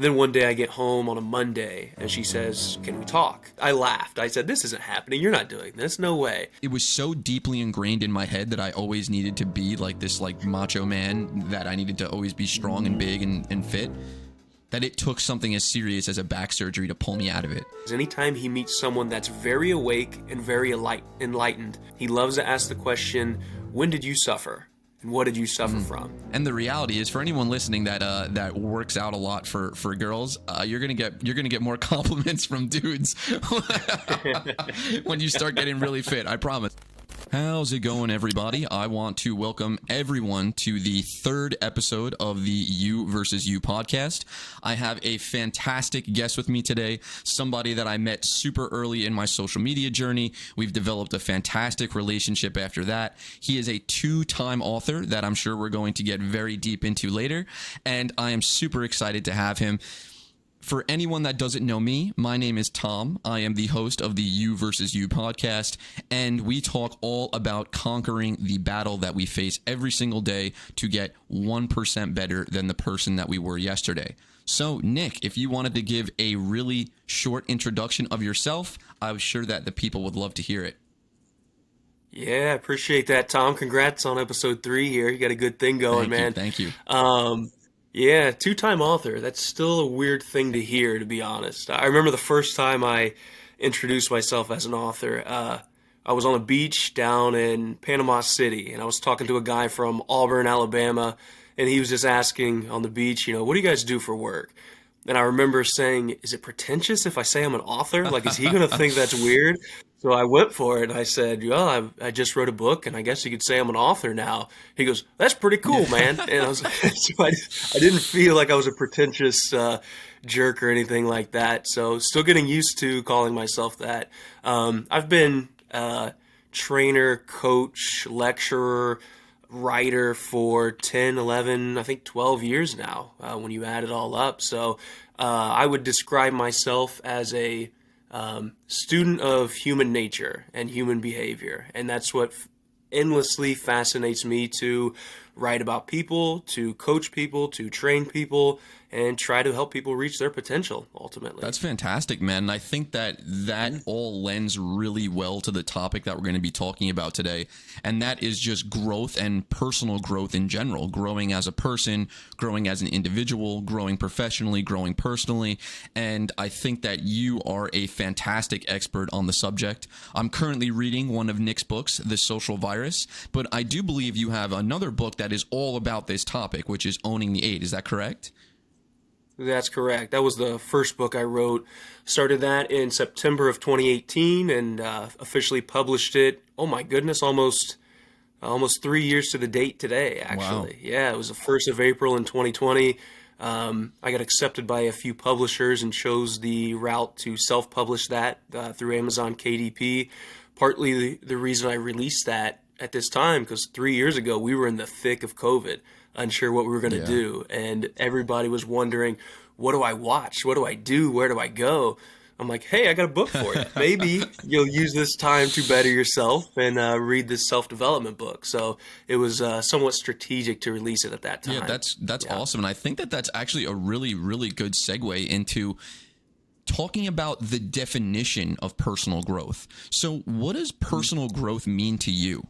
Then one day I get home on a Monday and she says, "Can we talk?" I laughed. I said, "This isn't happening. You're not doing this. No way." It was so deeply ingrained in my head that I always needed to be like this like macho man, that I needed to always be strong and big and fit, that it took something as serious as a back surgery to pull me out of it. Anytime he meets someone that's very awake and very enlightened, he loves to ask the question, "When did you suffer? And what did you suffer from?" And the reality is, for anyone listening that works out a lot for girls, you're gonna get more compliments from dudes when you start getting really fit. I promise. How's it going, everybody? I want to welcome everyone to the third episode of the You versus You podcast. I have a fantastic guest with me today, somebody that I met super early in my social media journey. We've developed a fantastic relationship after that. He is a two-time author that I'm sure we're going to get very deep into later, and I am super excited to have him. For anyone that doesn't know me, my name is Tom. I am the host of the You versus You podcast, and we talk all about conquering the battle that we face every single day to get 1% better than the person that we were yesterday. So, Nick, if you wanted to give a really short introduction of yourself, I was sure that the people would love to hear it. Yeah, appreciate that, Tom. Congrats on episode 3 here. You got a good thing going, man. Thank you. Yeah, two-time author. That's still a weird thing to hear, to be honest. I remember the first time I introduced myself as an author. I was on a beach down in Panama City, and I was talking to a guy from Auburn, Alabama, and he was just asking on the beach, "What do you guys do for work?" And I remember saying, "Is it pretentious if I say I'm an author? Like, is he going to think that's weird?" So I went for it. I said, "Well, I just wrote a book, and I guess you could say I'm an author now." He goes, "That's pretty cool, man." And I was so I didn't feel like I was a pretentious jerk or anything like that. So still getting used to calling myself that. I've been trainer, coach, lecturer, writer for 10, 11, I think 12 years now, when you add it all up. So I would describe myself as a student of human nature and human behavior. And that's what endlessly fascinates me, to write about people, to coach people, to train people, and try to help people reach their potential ultimately. That's fantastic, man. And I think that all lends really well to the topic that we're going to be talking about today. And that is just growth and personal growth in general, growing as a person, growing as an individual, growing professionally, growing personally. And I think that you are a fantastic expert on the subject. I'm currently reading one of Nick's books, The Social Virus, but I do believe you have another book that is all about this topic, which is Owning the 8. Is that correct? That's correct. That was the first book I wrote. Started that in September of 2018 and officially published it. Oh my goodness, almost 3 years to the date today, actually. Wow. Yeah, it was the 1st of April in 2020. I got accepted by a few publishers and chose the route to self-publish that through Amazon KDP. Partly the reason I released that at this time, because 3 years ago we were in the thick of COVID, unsure what we were going to do, and everybody was wondering, what do I watch? What do I do? Where do I go? I'm like, hey, I got a book for you. Maybe you'll use this time to better yourself and read this self-development book. So it was somewhat strategic to release it at that time. Yeah, that's awesome. And I think that that's actually a really, really good segue into talking about the definition of personal growth. So what does personal growth mean to you?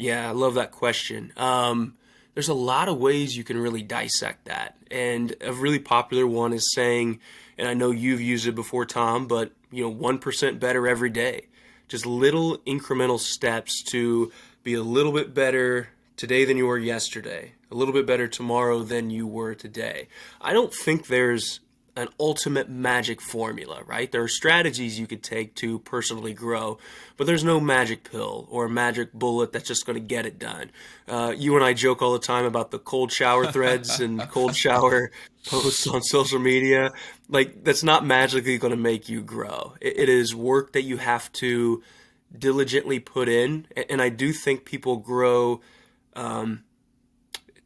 Yeah, I love that question. There's a lot of ways you can really dissect that. And a really popular one is saying, and I know you've used it before, Tom, but 1% better every day. Just little incremental steps to be a little bit better today than you were yesterday, a little bit better tomorrow than you were today. I don't think there's an ultimate magic formula, right? There are strategies you could take to personally grow, but there's no magic pill or magic bullet that's just going to get it done. You and I joke all the time about the cold shower threads and cold shower posts on social media. Like, that's not magically going to make you grow. It is work that you have to diligently put in. And I do think people grow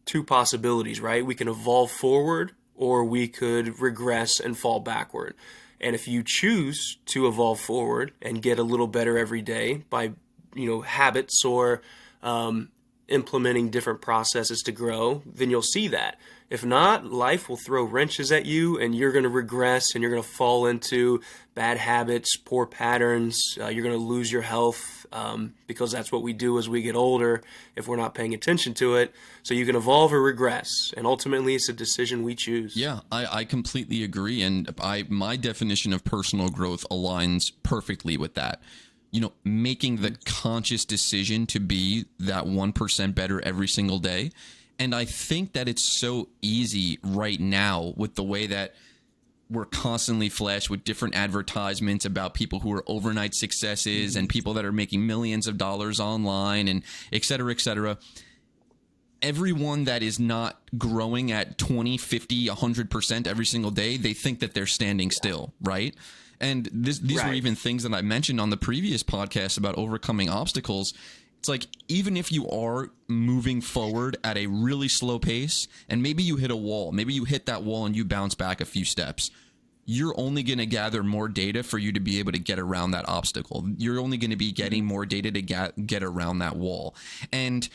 two possibilities, right? We can evolve forward, or we could regress and fall backward. And if you choose to evolve forward and get a little better every day by, habits or implementing different processes to grow, then you'll see that. If not, life will throw wrenches at you and you're going to regress and you're going to fall into bad habits, poor patterns. You're going to lose your health because that's what we do as we get older if we're not paying attention to it. So you can evolve or regress. And ultimately, it's a decision we choose. Yeah, I completely agree. And my definition of personal growth aligns perfectly with that. Making the conscious decision to be that 1% better every single day. And I think that it's so easy right now with the way that we're constantly flashed with different advertisements about people who are overnight successes and people that are making millions of dollars online and et cetera, et cetera. Everyone that is not growing at 20, 50, 100% every single day, they think that they're standing still, right? And these were even things that I mentioned on the previous podcast about overcoming obstacles. It's like, even if you are moving forward at a really slow pace and maybe you hit a wall, maybe you hit that wall and you bounce back a few steps, you're only going to gather more data for you to be able to get around that obstacle. You're only going to be getting more data to get around that wall. And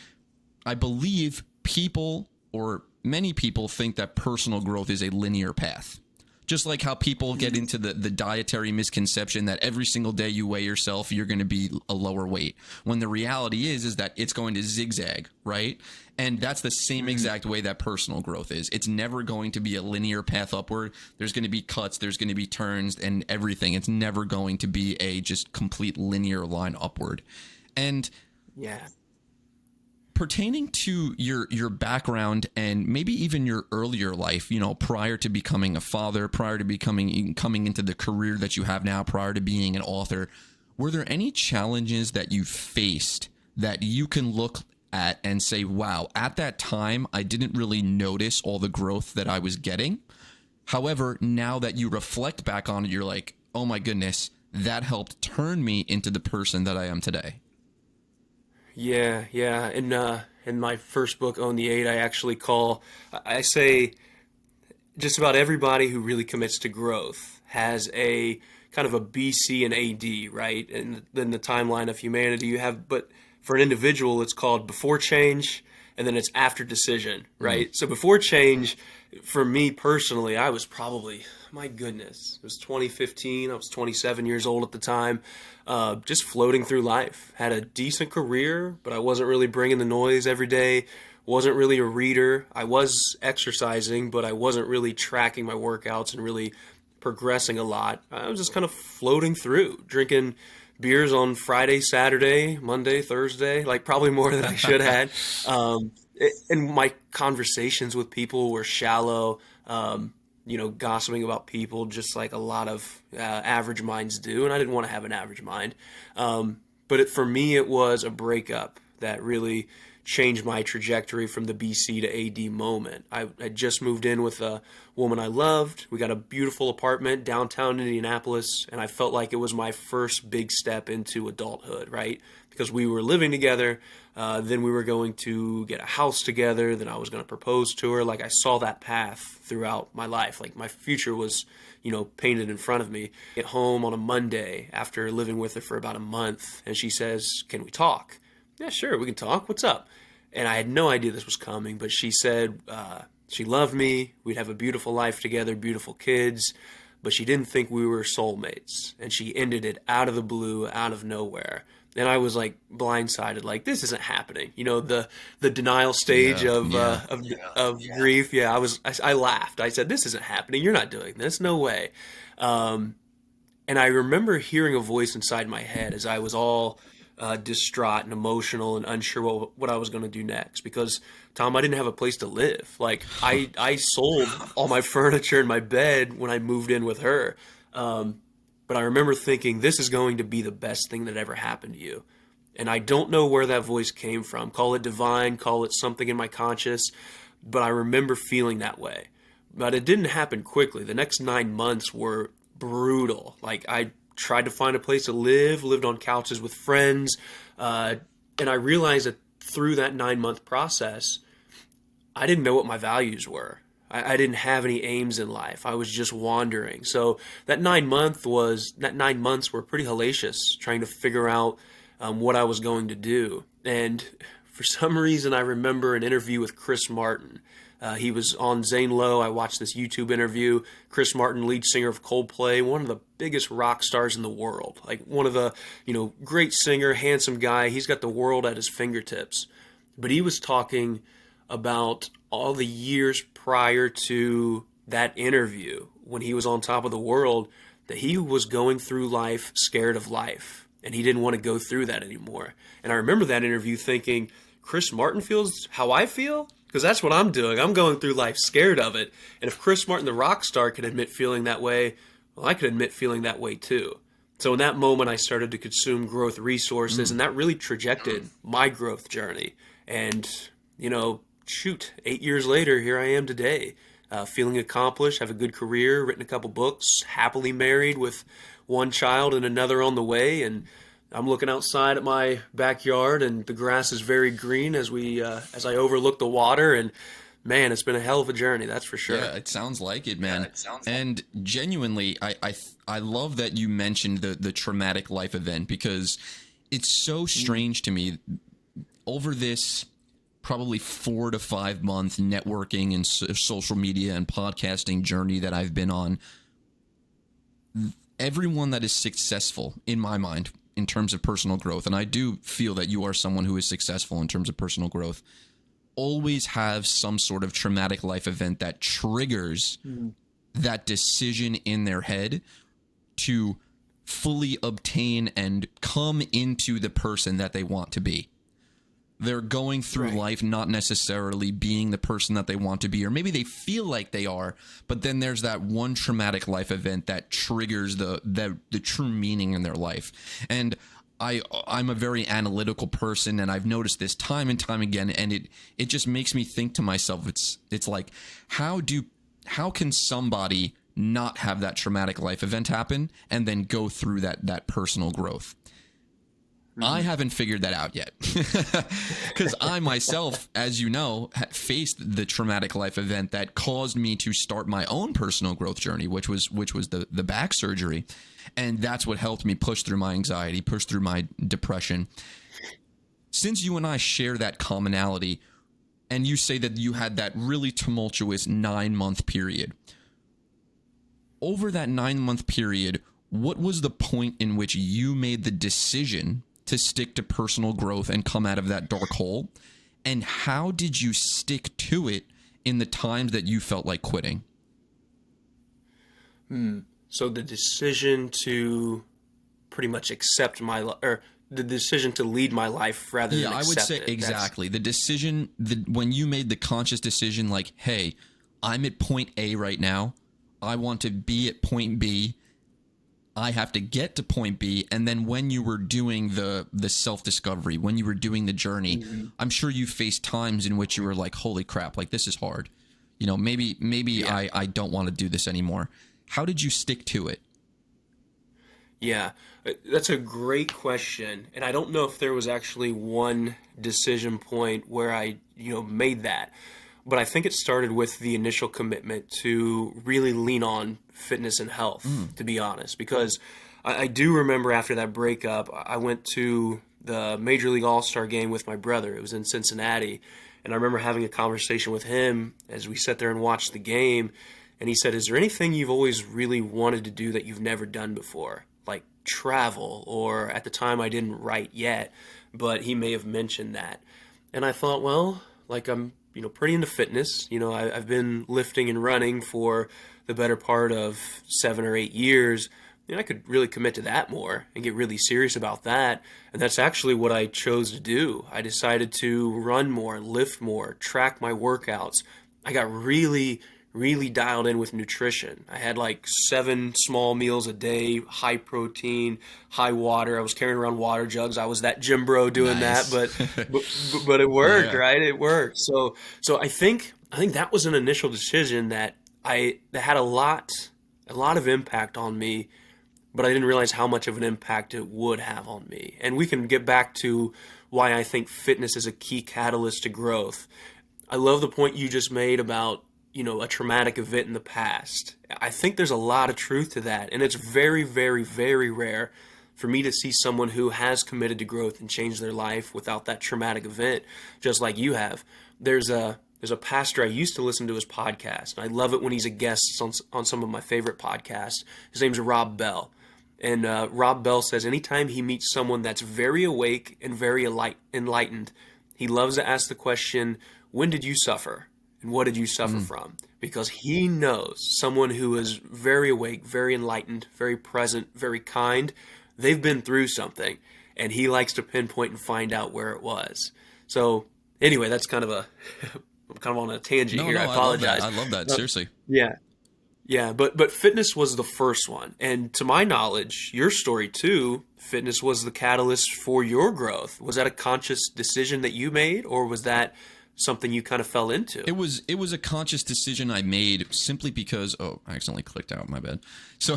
I believe people, or many people, think that personal growth is a linear path. Just like how people get into the dietary misconception that every single day you weigh yourself, you're going to be a lower weight. When the reality is that it's going to zigzag, right? And that's the same exact way that personal growth is. It's never going to be a linear path upward. There's going to be cuts, there's going to be turns and everything. It's never going to be a just complete linear line upward. And yeah. Pertaining to your background and maybe even your earlier life, prior to becoming a father, prior to coming into the career that you have now, prior to being an author, were there any challenges that you faced that you can look at and say, wow, at that time, I didn't really notice all the growth that I was getting. However, now that you reflect back on it, you're like, oh my goodness, that helped turn me into the person that I am today. Yeah. In my first book, Own the Eight, I say just about everybody who really commits to growth has a kind of a BC and AD, right? And then the timeline of humanity you have, but for an individual, it's called before change, and then it's after decision, right? So before change, for me personally, I was probably, my goodness, it was 2015. I was 27 years old at the time, just floating through life. Had a decent career, but I wasn't really bringing the noise every day. Wasn't really a reader. I was exercising, but I wasn't really tracking my workouts and really progressing a lot. I was just kind of floating through, drinking beers on Friday, Saturday, Monday, Thursday, like probably more than I should have. And my conversations with people were shallow, gossiping about people just like a lot of average minds do. And I didn't want to have an average mind. But for me, it was a breakup that really changed my trajectory from the BC to AD moment. I just moved in with a woman I loved. We got a beautiful apartment downtown Indianapolis, and I felt like it was my first big step into adulthood, right? Because we were living together, then we were going to get a house together, then I was going to propose to her. Like, I saw that path throughout my life. Like, my future was, painted in front of me. Get home on a Monday after living with her for about a month, and she says, "Can we talk?" "Yeah, sure, we can talk. What's up?" And I had no idea this was coming, but she said she loved me. We'd have a beautiful life together, beautiful kids, but she didn't think we were soulmates. And she ended it out of the blue, out of nowhere. And I was like blindsided, like, this isn't happening. The denial stage of grief. Yeah, I laughed. I said, "This isn't happening. You're not doing this. No way." And I remember hearing a voice inside my head as I was all distraught and emotional and unsure what I was going to do next, because Tom, I didn't have a place to live. Like, I sold all my furniture and my bed when I moved in with her. But I remember thinking, this is going to be the best thing that ever happened to you. And I don't know where that voice came from. Call it divine, call it something in my conscious, but I remember feeling that way. But it didn't happen quickly. The next 9 months were brutal. Like, I tried to find a place to live, lived on couches with friends, and I realized that through that 9-month process, I didn't know what my values were. I didn't have any aims in life. I was just wandering. So that 9 months were pretty hellacious, trying to figure out what I was going to do. And for some reason, I remember an interview with Chris Martin. He was on Zane Lowe. I watched this YouTube interview. Chris Martin, lead singer of Coldplay, one of the biggest rock stars in the world. Like one of the, great singer, handsome guy. He's got the world at his fingertips. But he was talking about all the years prior to that interview when he was on top of the world, that he was going through life scared of life. And he didn't want to go through that anymore. And I remember that interview thinking, Chris Martin feels how I feel? Because that's what I'm doing. I'm going through life scared of it. And if Chris Martin, the rock star, could admit feeling that way, well, I could admit feeling that way too. So in that moment, I started to consume growth resources, and that really trajected my growth journey. And, 8 years later, here I am today, feeling accomplished, have a good career, written a couple books, happily married with one child and another on the way, and I'm looking outside at my backyard, and the grass is very green as I overlook the water. And man, it's been a hell of a journey, that's for sure. Yeah, it sounds like it, man. And genuinely, I love that you mentioned the traumatic life event, because it's so strange to me. Over this probably 4 to 5 month networking and social media and podcasting journey that I've been on, everyone that is successful, in my mind, in terms of personal growth, and I do feel that you are someone who is successful in terms of personal growth, always have some sort of traumatic life event that triggers that decision in their head to fully obtain and come into the person that they want to be. They're going through life not necessarily being the person that they want to be, or maybe they feel like they are, but then there's that one traumatic life event that triggers the true meaning in their life. And I'm a very analytical person, and I've noticed this time and time again, and it just makes me think to myself, it's like, how can somebody not have that traumatic life event happen and then go through that personal growth? I haven't figured that out yet, because I myself, as you know, faced the traumatic life event that caused me to start my own personal growth journey, which was the back surgery. And that's what helped me push through my anxiety, push through my depression. Since you and I share that commonality, and you say that you had that really tumultuous 9-month period, over that 9-month period, what was the point in which you made the decision to stick to personal growth and come out of that dark hole? And how did you stick to it in the times that you felt like quitting? So the decision to pretty much accept or the decision to lead my life rather than accept it. Yeah, I would say exactly. The decision, when you made the conscious decision, like, hey, I'm at point A right now. I want to be at point B. I have to get to point B. And then when you were doing the self-discovery, when you were doing the journey, I'm sure you faced times in which you were like, holy crap, like this is hard. Maybe I don't want to do this anymore. How did you stick to it? Yeah, that's a great question. And I don't know if there was actually one decision point where I, made that. But I think it started with the initial commitment to really lean on fitness and health, to be honest. Because I do remember after that breakup, I went to the Major League All-Star game with my brother. It was in Cincinnati. And I remember having a conversation with him as we sat there and watched the game. And he said, is there anything you've always really wanted to do that you've never done before? Like travel, or at the time I didn't write yet, but he may have mentioned that. And I thought, well, like I'm pretty into fitness. I've been lifting and running for the better part of 7 or 8 years. I could really commit to that more and get really serious about that. And that's actually what I chose to do. I decided to run more, lift more, track my workouts. I got really dialed in with nutrition. I had like 7 small meals a day, high protein, high water. I was carrying around water jugs. I was that gym bro doing Nice. that, but it worked, right? It worked. So I think that was an initial decision that had a lot of impact on me, but I didn't realize how much of an impact it would have on me. And we can get back to why I think fitness is a key catalyst to growth. I love the point you just made about a traumatic event in the past. I think there's a lot of truth to that, and it's very, very, very rare for me to see someone who has committed to growth and changed their life without that traumatic event, just like you have. There's a pastor I used to listen to his podcast, and I love it when he's a guest on some of my favorite podcasts. His name's Rob Bell. And Rob Bell says anytime he meets someone that's very awake and very enlightened, he loves to ask the question, when did you suffer? And what did you suffer from? Because he knows someone who is very awake, very enlightened, very present, very kind, they've been through something. And he likes to pinpoint and find out where it was. So anyway, that's kind of I'm kind of on a tangent here. I apologize. I love that. Seriously. Yeah. Yeah, but fitness was the first one. And to my knowledge, your story too, fitness was the catalyst for your growth. Was that a conscious decision that you made, or was that something you kind of fell into? It was a conscious decision I made simply because, I accidentally clicked out, my bad. So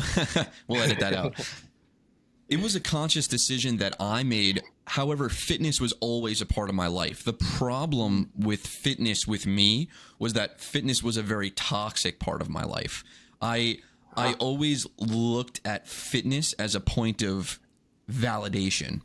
we'll edit that out. It was a conscious decision that I made. However, fitness was always a part of my life. The problem with fitness with me was that fitness was a very toxic part of my life. I always looked at fitness as a point of validation.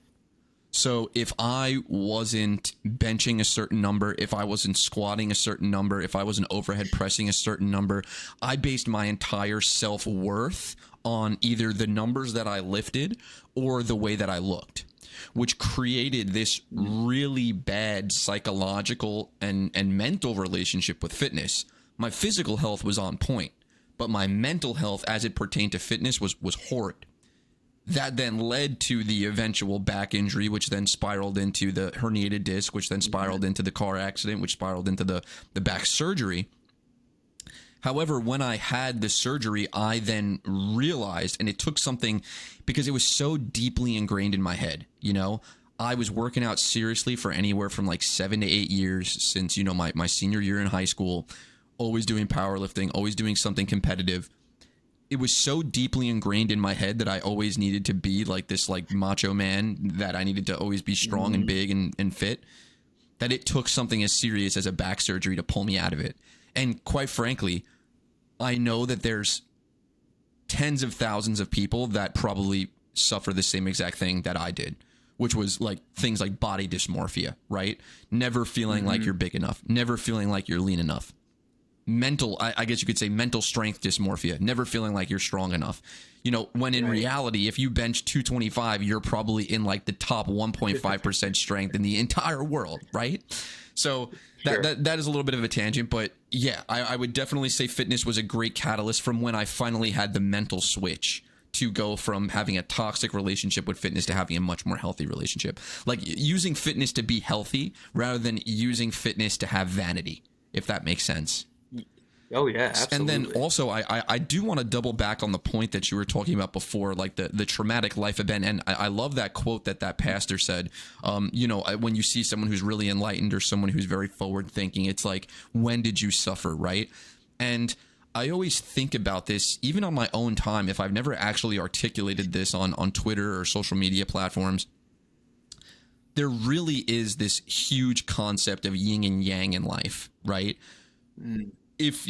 So if I wasn't benching a certain number, if I wasn't squatting a certain number, if I wasn't overhead pressing a certain number, I based my entire self-worth on either the numbers that I lifted or the way that I looked, which created this really bad psychological and mental relationship with fitness. My physical health was on point, but my mental health as it pertained to fitness was horrid. That then led to the eventual back injury, which then spiraled into the herniated disc, which then spiraled into the car accident, which spiraled into the back surgery. However, when I had the surgery, I then realized, and it took something, because it was so deeply ingrained in my head, I was working out seriously for anywhere from like 7 to 8 years since, my senior year in high school, always doing powerlifting, always doing something competitive. It was so deeply ingrained in my head that I always needed to be like this like macho man, that I needed to always be strong and big and fit, that it took something as serious as a back surgery to pull me out of it. And quite frankly, I know that there's tens of thousands of people that probably suffer the same exact thing that I did, which was like things like body dysmorphia, right? Never feeling like you're big enough, never feeling like you're lean enough. Mental, I guess you could say mental strength dysmorphia, never feeling like you're strong enough. When in reality, if you bench 225, you're probably in like the top 1.5% strength in the entire world, right? So that is a little bit of a tangent, but yeah, I would definitely say fitness was a great catalyst from when I finally had the mental switch to go from having a toxic relationship with fitness to having a much more healthy relationship. Like using fitness to be healthy rather than using fitness to have vanity, if that makes sense. Oh yeah, absolutely. And then also, I do want to double back on the point that you were talking about before, like the traumatic life event. And I love that quote that pastor said. When you see someone who's really enlightened or someone who's very forward thinking, it's like, when did you suffer, right? And I always think about this, even on my own time, if I've never actually articulated this on Twitter or social media platforms. There really is this huge concept of yin and yang in life, right? If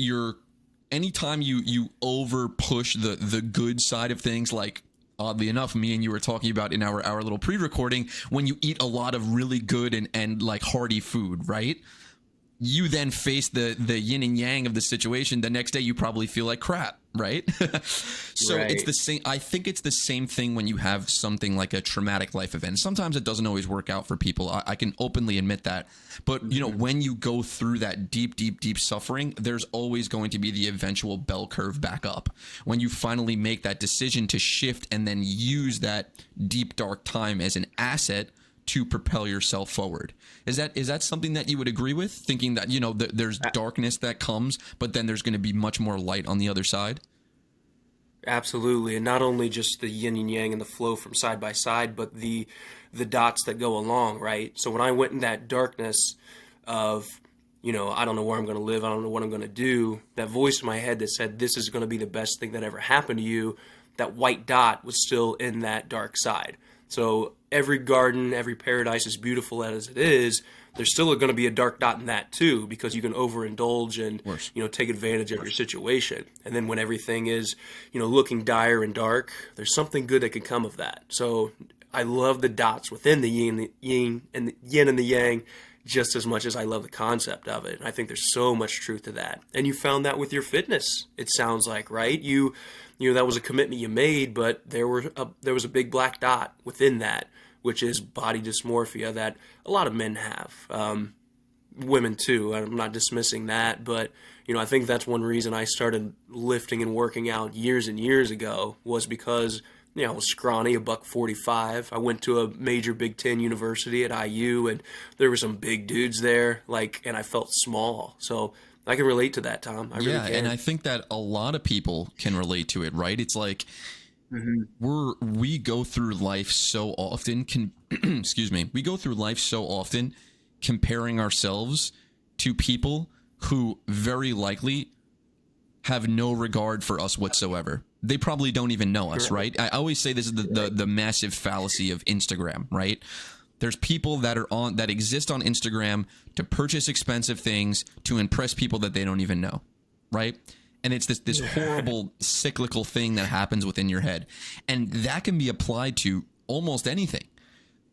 anytime you over push the good side of things, like oddly enough, me and you were talking about in our little pre-recording, when you eat a lot of really good and like hearty food, right? You then face the yin and yang of the situation. The next day you probably feel like crap, right? So It's the same. I think it's the same thing when you have something like a traumatic life event. Sometimes it doesn't always work out for people. I can openly admit that. But when you go through that deep suffering, there's always going to be the eventual bell curve back up. When you finally make that decision to shift and then use that deep dark time as an asset to propel yourself forward. Is that something that you would agree with? Thinking that, there's darkness that comes, but then there's going to be much more light on the other side? Absolutely. And not only just the yin and yang and the flow from side by side, but the dots that go along, right? So when I went in that darkness of, I don't know where I'm going to live, I don't know what I'm going to do, that voice in my head that said, this is going to be the best thing that ever happened to you, that white dot was still in that dark side. So every garden, every paradise, as beautiful as it is, there's still going to be a dark dot in that too, because you can overindulge and Worse. take advantage of your situation. And then when everything is looking dire and dark, there's something good that can come of that. So I love the dots within the yin and the yin and the yang just as much as I love the concept of it. I think there's so much truth to that. And you found that with your fitness, it sounds like, right? That was a commitment you made, but there was a big black dot within that, which is body dysmorphia that a lot of men have. Women too. I'm not dismissing that, but I think that's one reason I started lifting and working out years and years ago, was because I was scrawny, a $145. I went to a major Big Ten university at IU, and there were some big dudes there, and I felt small. So I can relate to that, Tom. I really can. And I think that a lot of people can relate to it, right? It's like we go through life so often. Excuse me. We go through life so often comparing ourselves to people who very likely have no regard for us whatsoever. They probably don't even know us, right? I always say this is the massive fallacy of Instagram, right? There's people that exist on Instagram to purchase expensive things to impress people that they don't even know, right? And it's this horrible cyclical thing that happens within your head. And that can be applied to almost anything.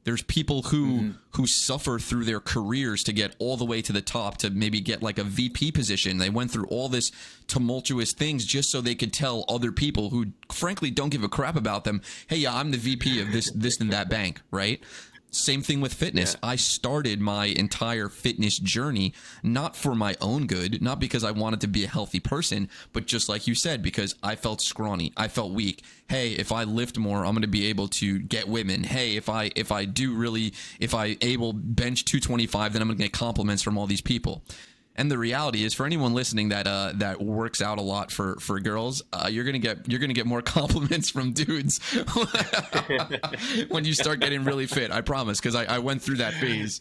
There's people who suffer through their careers to get all the way to the top, to maybe get like a VP position. They went through all this tumultuous things just so they could tell other people who frankly don't give a crap about them, hey, yeah, I'm the VP of this and that bank, right? Same thing with fitness. Yeah. I started my entire fitness journey not for my own good, not because I wanted to be a healthy person, but just like you said, because I felt scrawny, I felt weak. Hey, if I lift more, I'm going to be able to get women. Hey, if I able bench 225, then I'm going to get compliments from all these people. And the reality is, for anyone listening that works out a lot for girls, you're gonna get more compliments from dudes when you start getting really fit. I promise, because I went through that phase.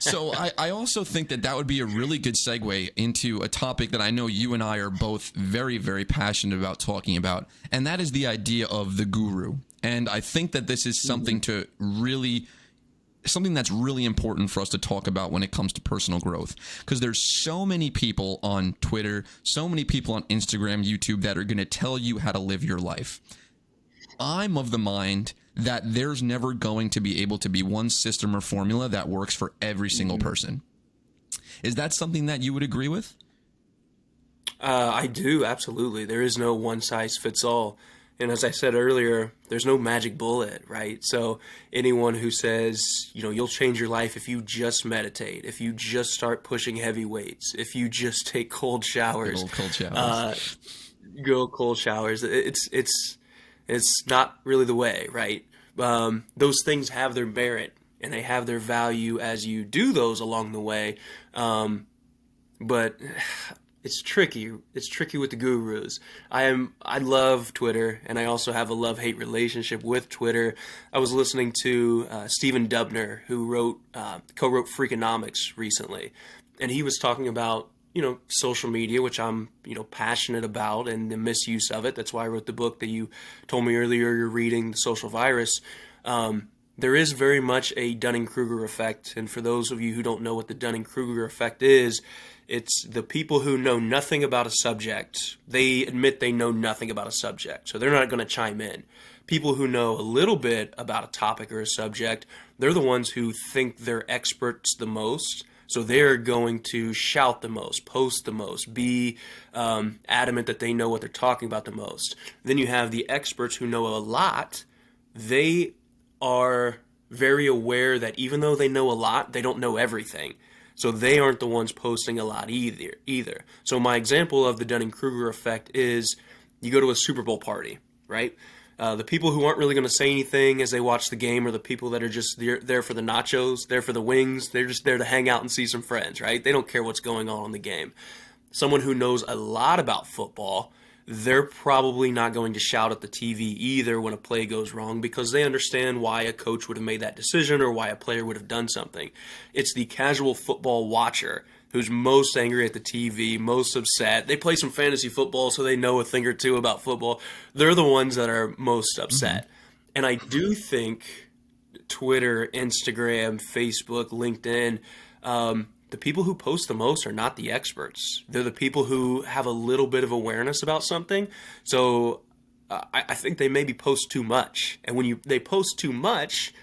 So I also think that would be a really good segue into a topic that I know you and I are both very, very passionate about talking about, and that is the idea of the guru. And I think that this is something something that's really important for us to talk about when it comes to personal growth, because there's so many people on Twitter, so many people on Instagram, YouTube that are going to tell you how to live your life. I'm of the mind that there's never going to be able to be one system or formula that works for every single person. Is that something that you would agree with? I do, absolutely. There is no one size fits all. And as I said earlier, there's no magic bullet, right? So anyone who says, you'll change your life if you just meditate, if you just start pushing heavy weights, if you just take cold showers, cold showers, it's not really the way, right? Those things have their merit and they have their value as you do those along the way. But it's tricky. It's tricky with the gurus. I love Twitter, and I also have a love-hate relationship with Twitter. I was listening to Stephen Dubner, who co-wrote Freakonomics recently, and he was talking about social media, which I'm passionate about, and the misuse of it. That's why I wrote the book that you told me earlier you're reading, The Social Virus. There is very much a Dunning-Kruger effect, and for those of you who don't know what the Dunning-Kruger effect is, it's the people who know nothing about a subject. They admit they know nothing about a subject, so they're not going to chime in. People who know a little bit about a topic or a subject, they're the ones who think they're experts the most, so they're going to shout the most, post the most, be adamant that they know what they're talking about the most. Then you have the experts who know a lot. They are very aware that even though they know a lot, they don't know everything. So they aren't the ones posting a lot either. So my example of the Dunning-Kruger effect is you go to a Super Bowl party, right? The people who aren't really going to say anything as they watch the game are the people that are just there for the nachos, there for the wings. They're just there to hang out and see some friends, right? They don't care what's going on in the game. Someone who knows a lot about football, they're probably not going to shout at the TV either when a play goes wrong, because they understand why a coach would have made that decision or why a player would have done something. It's the casual football watcher who's most angry at the TV, most upset. They play some fantasy football, so they know a thing or two about football. They're the ones that are most upset. And I do think Twitter, Instagram, Facebook, LinkedIn, the people who post the most are not the experts. They're the people who have a little bit of awareness about something. So I think they maybe post too much. And when they post too much,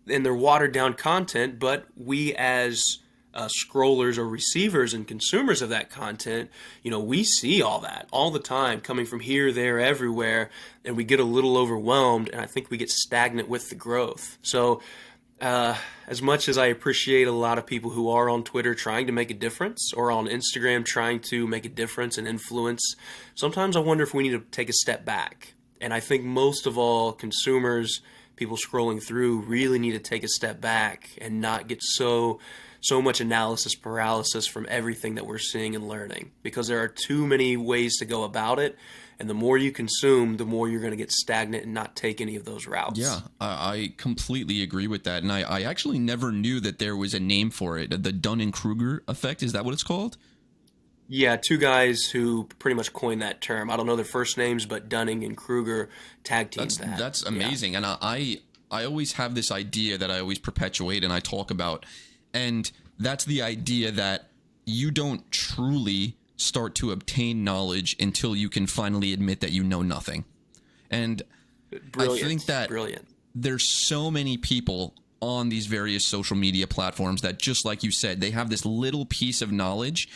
and they're watered down content, but we as scrollers or receivers and consumers of that content, we see all that all the time coming from here, there, everywhere, and we get a little overwhelmed, and I think we get stagnant with the growth. So as much as I appreciate a lot of people who are on Twitter trying to make a difference, or on Instagram trying to make a difference and influence, sometimes I wonder if we need to take a step back. And I think most of all, consumers, people scrolling through, really need to take a step back and not get so much analysis paralysis from everything that we're seeing and learning, because there are too many ways to go about it. And the more you consume, the more you're going to get stagnant and not take any of those routes. Yeah, I completely agree with that. And I actually never knew that there was a name for it. The Dunning-Kruger effect, is that what it's called? Yeah, two guys who pretty much coined that term. I don't know their first names, but Dunning and Kruger tag teamed that. That's amazing. Yeah. And I always have this idea that I always perpetuate and I talk about. And that's the idea that you don't truly start to obtain knowledge until you can finally admit that you know nothing. And Brilliant. I think that there's so many people on these various social media platforms that, just like you said, they have this little piece of knowledge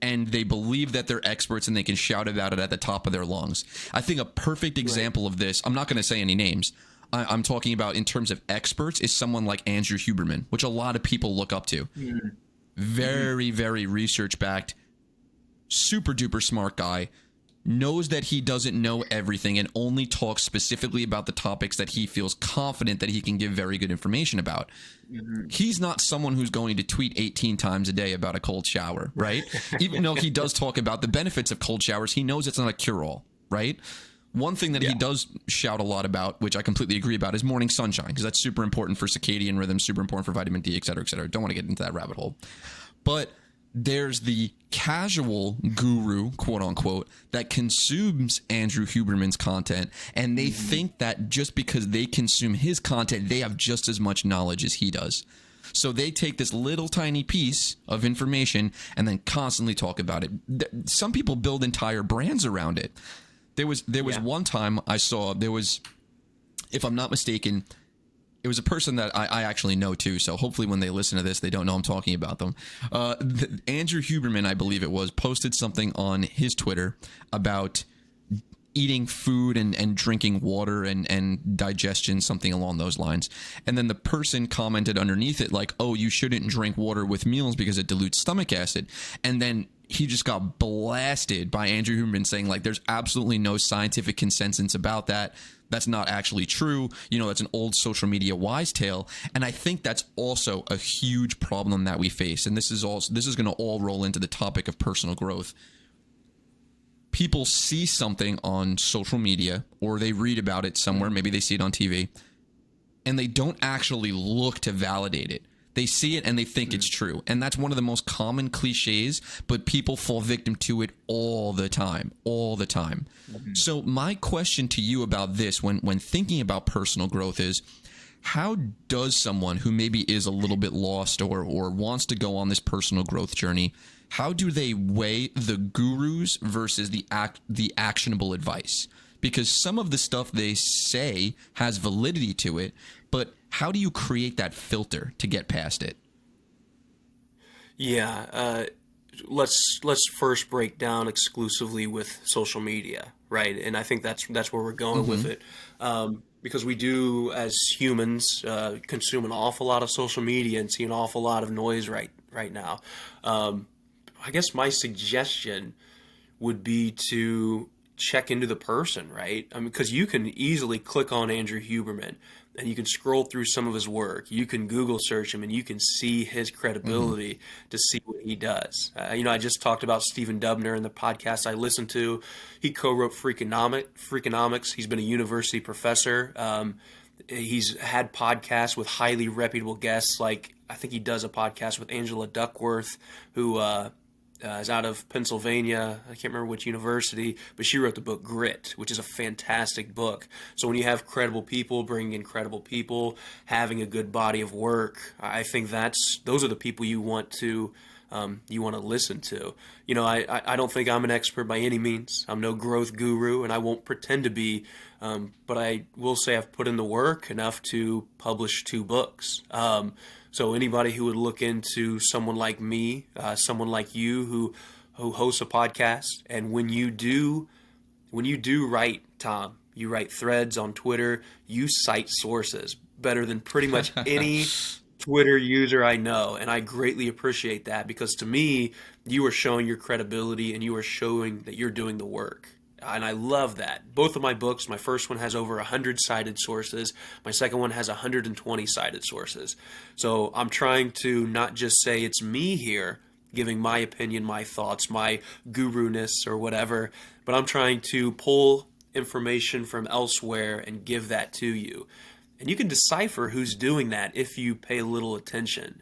and they believe that they're experts and they can shout about it at the top of their lungs. I think a perfect example of this, I'm not going to say any names, I'm talking about in terms of experts, is someone like Andrew Huberman, which a lot of people look up to. Mm-hmm. Very, very research-backed, super duper smart guy, knows that he doesn't know everything and only talks specifically about the topics that he feels confident that he can give very good information about. Mm-hmm. He's not someone who's going to tweet 18 times a day about a cold shower, right? Even though he does talk about the benefits of cold showers, he knows it's not a cure-all, right? One thing that he does shout a lot about, which I completely agree about, is morning sunshine, because that's super important for circadian rhythm, super important for vitamin D, et cetera, et cetera. Don't want to get into that rabbit hole. But there's the casual guru, quote unquote, that consumes Andrew Huberman's content, and they think that just because they consume his content, they have just as much knowledge as he does. So they take this little tiny piece of information and then constantly talk about it. Some people build entire brands around it. There was one time I saw, if I'm not mistaken, it was a person that I actually know too, so hopefully when they listen to this, they don't know I'm talking about them. Andrew Huberman, I believe it was, posted something on his Twitter about eating food and drinking water and digestion, something along those lines. And then the person commented underneath it like, oh, you shouldn't drink water with meals because it dilutes stomach acid. And then he just got blasted by Andrew Huberman saying, like, there's absolutely no scientific consensus about that. That's not actually true. That's an old social media wise tale. And I think that's also a huge problem that we face. And this is going to all roll into the topic of personal growth. People see something on social media or they read about it somewhere. Maybe they see it on TV and they don't actually look to validate it. They see it and they think it's true. And that's one of the most common cliches, but people fall victim to it all the time. Mm-hmm. So my question to you about this when thinking about personal growth is, how does someone who maybe is a little bit lost or wants to go on this personal growth journey, how do they weigh the gurus versus the actionable advice? Because some of the stuff they say has validity to it, but how do you create that filter to get past it? Yeah, let's first break down exclusively with social media, right? And I think that's where we're going with it, because we do, as humans, consume an awful lot of social media and see an awful lot of noise right now. I guess my suggestion would be to check into the person, right? I mean, because you can easily click on Andrew Huberman and you can scroll through some of his work. You can Google search him and you can see his credibility to see what he does. I just talked about Stephen Dubner in the podcast I listened to. He co-wrote Freakonomics. He's been a university professor. He's had podcasts with highly reputable guests. Like, I think he does a podcast with Angela Duckworth, who is out of Pennsylvania. I can't remember which university, but she wrote the book Grit, which is a fantastic book. So when you have credible people bringing in credible people, having a good body of work, I think those are the people you want to listen to. I don't think I'm an expert by any means. I'm no growth guru, and I won't pretend to be. But I will say I've put in the work enough to publish 2 books. So anybody who would look into someone like me, someone like you who hosts a podcast, and when you do write, Tom, you write threads on Twitter, you cite sources better than pretty much any Twitter user I know, and I greatly appreciate that, because to me, you are showing your credibility and you are showing that you're doing the work. And I love that. Both of my books, my first one has over 100 cited sources. My second one has 120 cited sources. So I'm trying to not just say it's me here giving my opinion, my thoughts, my guru-ness or whatever, but I'm trying to pull information from elsewhere and give that to you. And you can decipher who's doing that if you pay a little attention.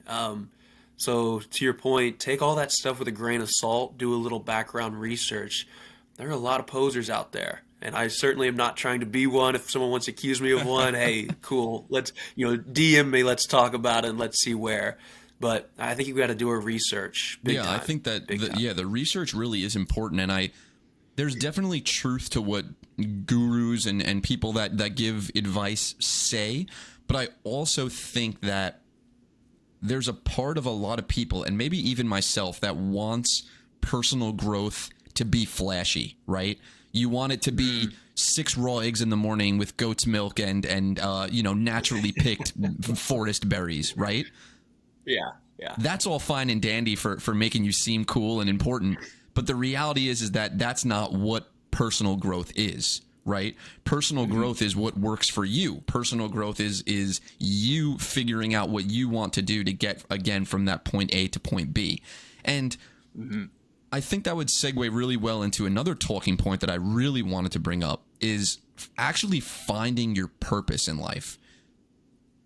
So to your point, take all that stuff with a grain of salt, do a little background research. There are a lot of posers out there, and I certainly am not trying to be one. If someone wants to accuse me of one, hey, cool. Let's, DM me. Let's talk about it and let's see where. But I think you've got to do a research. Big time. I think that the research really is important, and there's definitely truth to what gurus and people that give advice say, but I also think that there's a part of a lot of people, and maybe even myself, that wants personal growth to be flashy, right? You want it to be 6 raw eggs in the morning with goat's milk and naturally picked forest berries, right? Yeah. That's all fine and dandy for making you seem cool and important, but the reality is that that's not what personal growth is, right? Personal growth is what works for you. Personal growth is you figuring out what you want to do to get, again, from that point A to point B. And I think that would segue really well into another talking point that I really wanted to bring up, is actually finding your purpose in life.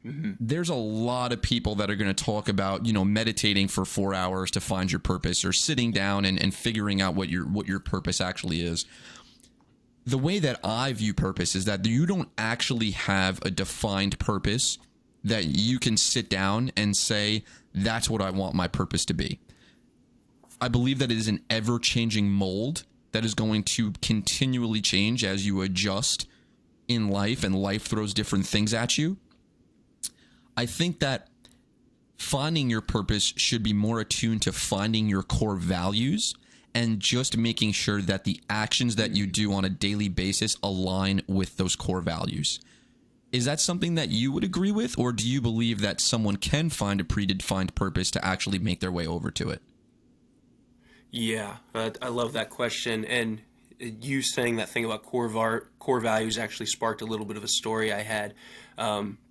There's a lot of people that are going to talk about, meditating for 4 hours to find your purpose, or sitting down and figuring out what your purpose actually is. The way that I view purpose is that you don't actually have a defined purpose that you can sit down and say, that's what I want my purpose to be. I believe that it is an ever-changing mold that is going to continually change as you adjust in life, and life throws different things at you. I think that finding your purpose should be more attuned to finding your core values and just making sure that the actions that you do on a daily basis align with those core values. Is that something that you would agree with, or do you believe that someone can find a predefined purpose to actually make their way over to it? Yeah, I love that question. And you saying that thing about core values actually sparked a little bit of a story I had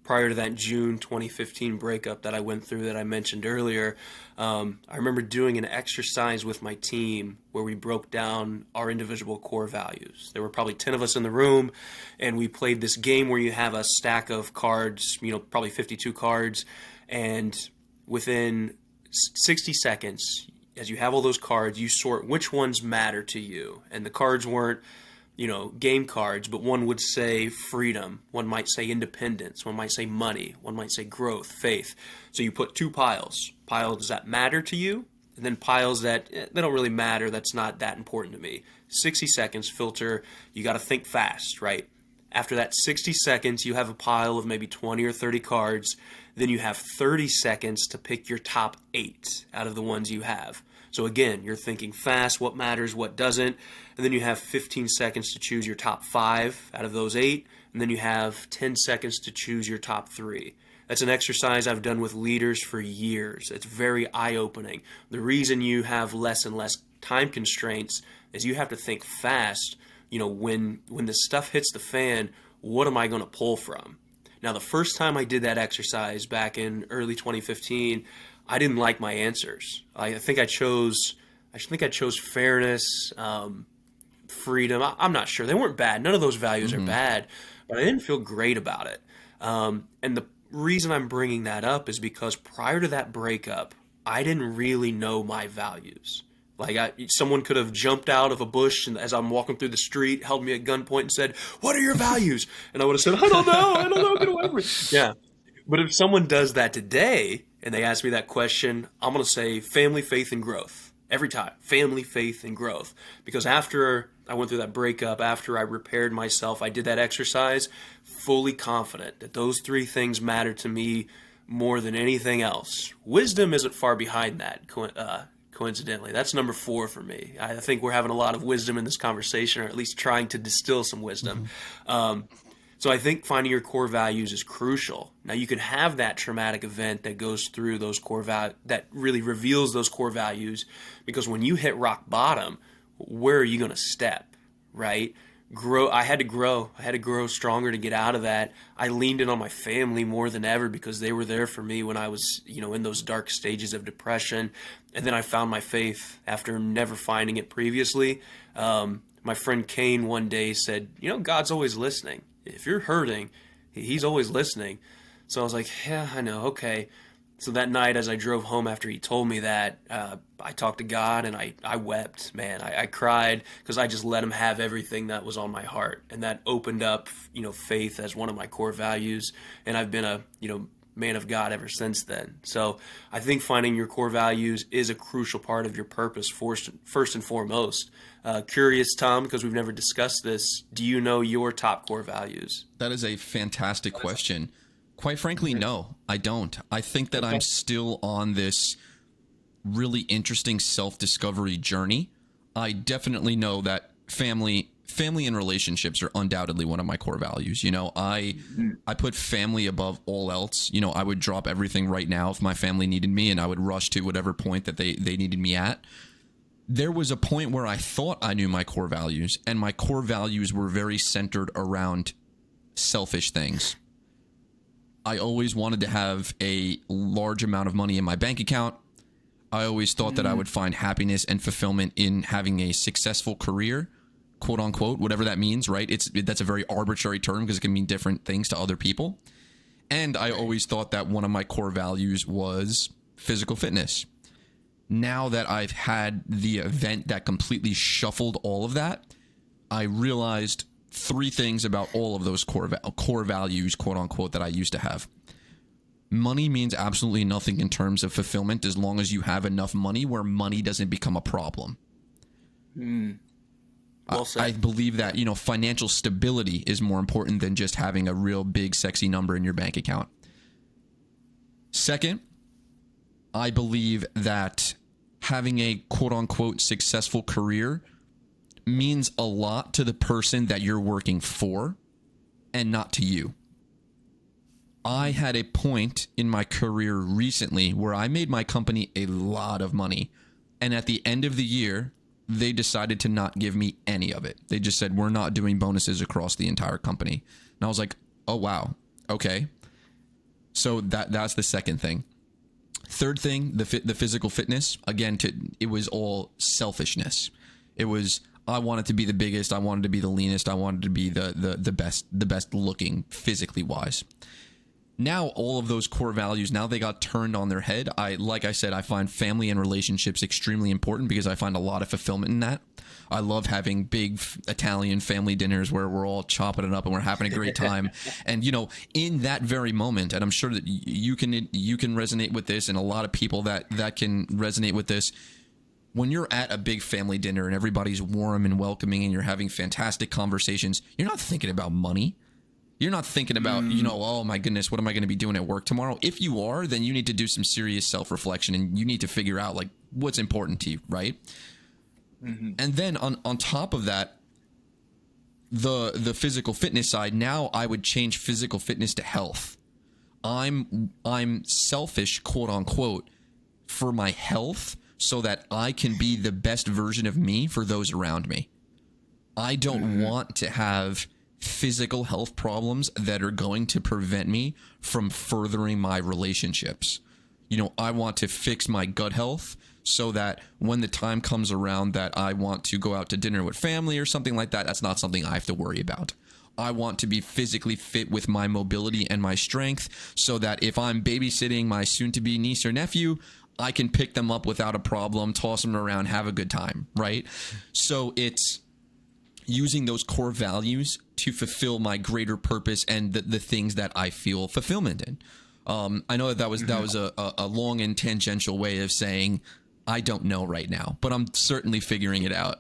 prior to that June 2015 breakup that I went through that I mentioned earlier. I remember doing an exercise with my team where we broke down our individual core values. There were probably 10 of us in the room, and we played this game where you have a stack of cards, probably 52 cards, and within 60 seconds, as you have all those cards, you sort which ones matter to you. And the cards weren't, game cards, but one would say freedom, one might say independence, one might say money, one might say growth, faith. So you put 2 piles that matter to you, and then piles that they don't really matter, that's not that important to me. 60 seconds filter, you got to think fast, right? After that 60 seconds, you have a pile of maybe 20 or 30 cards. Then you have 30 seconds to pick your top 8 out of the ones you have. So again, you're thinking fast, what matters, what doesn't. And then you have 15 seconds to choose your top 5 out of those 8. And then you have 10 seconds to choose your top 3. That's an exercise I've done with leaders for years. It's very eye-opening. The reason you have less and less time constraints is you have to think fast. When the stuff hits the fan, what am I going to pull from? Now, the first time I did that exercise back in early 2015, I didn't like my answers. I think I chose fairness, freedom. I'm not sure. They weren't bad. None of those values are bad, but I didn't feel great about it. And the reason I'm bringing that up is because prior to that breakup, I didn't really know my values. Like someone could have jumped out of a bush and as I'm walking through the street, held me at gunpoint and said, "What are your values?" And I would have said, I don't know, get away from me. Yeah. But if someone does that today and they ask me that question, I'm going to say family, faith, and growth. Every time. Family, faith, and growth. Because after I went through that breakup, after I repaired myself, I did that exercise, fully confident that those three things matter to me more than anything else. Wisdom isn't far behind that, coincidentally. That's number 4 for me. I think we're having a lot of wisdom in this conversation, or at least trying to distill some wisdom. So I think finding your core values is crucial. Now, you can have that traumatic event that goes through those core values, that really reveals those core values, because when you hit rock bottom, where are you going to step, right? I had to grow stronger to get out of that. I leaned in on my family more than ever because they were there for me when I was, in those dark stages of depression. And then I found my faith after never finding it previously. My friend Kane one day said, God's always listening. If you're hurting, he's always listening. So I was like, yeah, I know. Okay. So that night as I drove home after he told me that, I talked to God and I wept, man. I cried because I just let him have everything that was on my heart. And that opened up, faith as one of my core values. And I've been a, man of God ever since then. So I think finding your core values is a crucial part of your purpose, first and foremost. Curious, Tom, because we've never discussed this, do you know your top core values? That is a fantastic question. Quite frankly, no, I don't. I think that I'm still on this really interesting self-discovery journey. I know that family and relationships are undoubtedly one of my core values. I put family above all else. I would drop everything right now if my family needed me, and I would rush to whatever point that they needed me at. There was a point where I thought I knew my core values, and my core values were very centered around selfish things. I always wanted to have a large amount of money in my bank account. I always thought that I would find happiness and fulfillment in having a successful career, quote unquote, whatever that means, right? That's a very arbitrary term because it can mean different things to other people. And I always thought that one of my core values was physical fitness. Now that I've had the event that completely shuffled all of that, I realized 3 things about all of those core values, quote unquote, that I used to have. Money means absolutely nothing in terms of fulfillment as long as you have enough money where money doesn't become a problem. Well said. I believe that, financial stability is more important than just having a real big, sexy number in your bank account. Second, I believe that having a quote-unquote successful career means a lot to the person that you're working for and not to you. I had a point in my career recently where I made my company a lot of money, and at the end of the year, they decided to not give me any of it. They just said, we're not doing bonuses across the entire company. And I was like, oh, wow. Okay. So that's the second thing. Third thing, the physical fitness. Again, it was all selfishness. It was, I wanted to be the biggest. I wanted to be the leanest. I wanted to be the best looking physically wise. Now all of those core values, now they got turned on their head. Like I said, I find family and relationships extremely important because I find a lot of fulfillment in that. I love having big Italian family dinners where we're all chopping it up and we're having a great time. And, in that very moment, and I'm sure that you can resonate with this, and a lot of people that can resonate with this. When you're at a big family dinner and everybody's warm and welcoming and you're having fantastic conversations, you're not thinking about money. You're not thinking about, oh my goodness, what am I going to be doing at work tomorrow? If you are, then you need to do some serious self-reflection and you need to figure out like what's important to you, right? Mm-hmm. And then on top of that, the physical fitness side, now I would change physical fitness to health. I'm selfish, quote unquote, for my health so that I can be the best version of me for those around me. I don't want to have physical health problems that are going to prevent me from furthering my relationships. I want to fix my gut health so that when the time comes around that I want to go out to dinner with family or something like that, that's not something I have to worry about. I want to be physically fit with my mobility and my strength so that if I'm babysitting my soon-to-be niece or nephew, I can pick them up without a problem, toss them around, have a good time, right? So it's using those core values to fulfill my greater purpose and the things that I feel fulfillment in. I know that was a long and tangential way of saying I don't know right now, but I'm certainly figuring it out.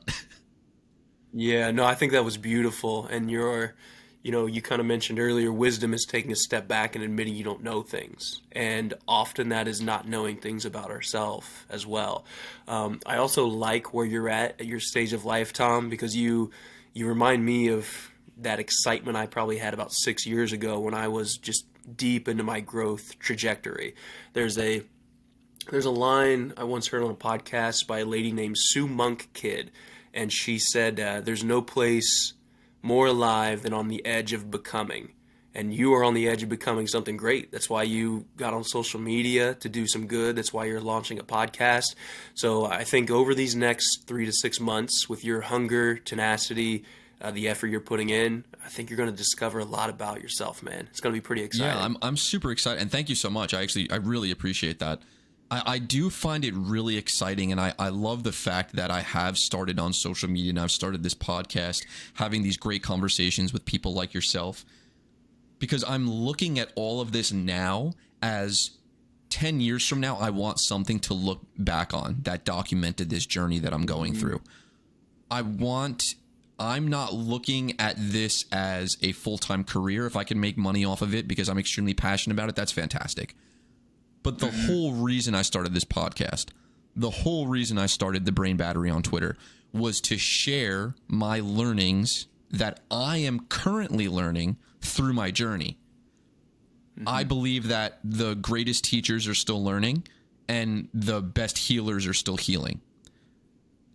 Yeah, no, I think that was beautiful. And you kind of mentioned earlier, wisdom is taking a step back and admitting you don't know things. And often that is not knowing things about ourselves as well. I also like where you're at your stage of life, Tom, because you remind me of that excitement I probably had about 6 years ago when I was just deep into my growth trajectory. There's a line I once heard on a podcast by a lady named Sue Monk Kidd, and she said, "There's no place more alive than on the edge of becoming." And you are on the edge of becoming something great. That's why you got on social media to do some good. That's why you're launching a podcast. So I think over these next 3 to 6 months, with your hunger, tenacity, the effort you're putting in, I think you're going to discover a lot about yourself, man. It's going to be pretty exciting. Yeah, I'm super excited, and thank you so much. I really appreciate that. I do find it really exciting, and I love the fact that I have started on social media and I've started this podcast, having these great conversations with people like yourself, because I'm looking at all of this now as 10 years from now, I want something to look back on that documented this journey that I'm going through. I'm not looking at this as a full-time career. If I can make money off of it because I'm extremely passionate about it, that's fantastic. But the whole reason I started this podcast, the whole reason I started the Brain Battery on Twitter was to share my learnings that I am currently learning through my journey. I believe that the greatest teachers are still learning and the best healers are still healing.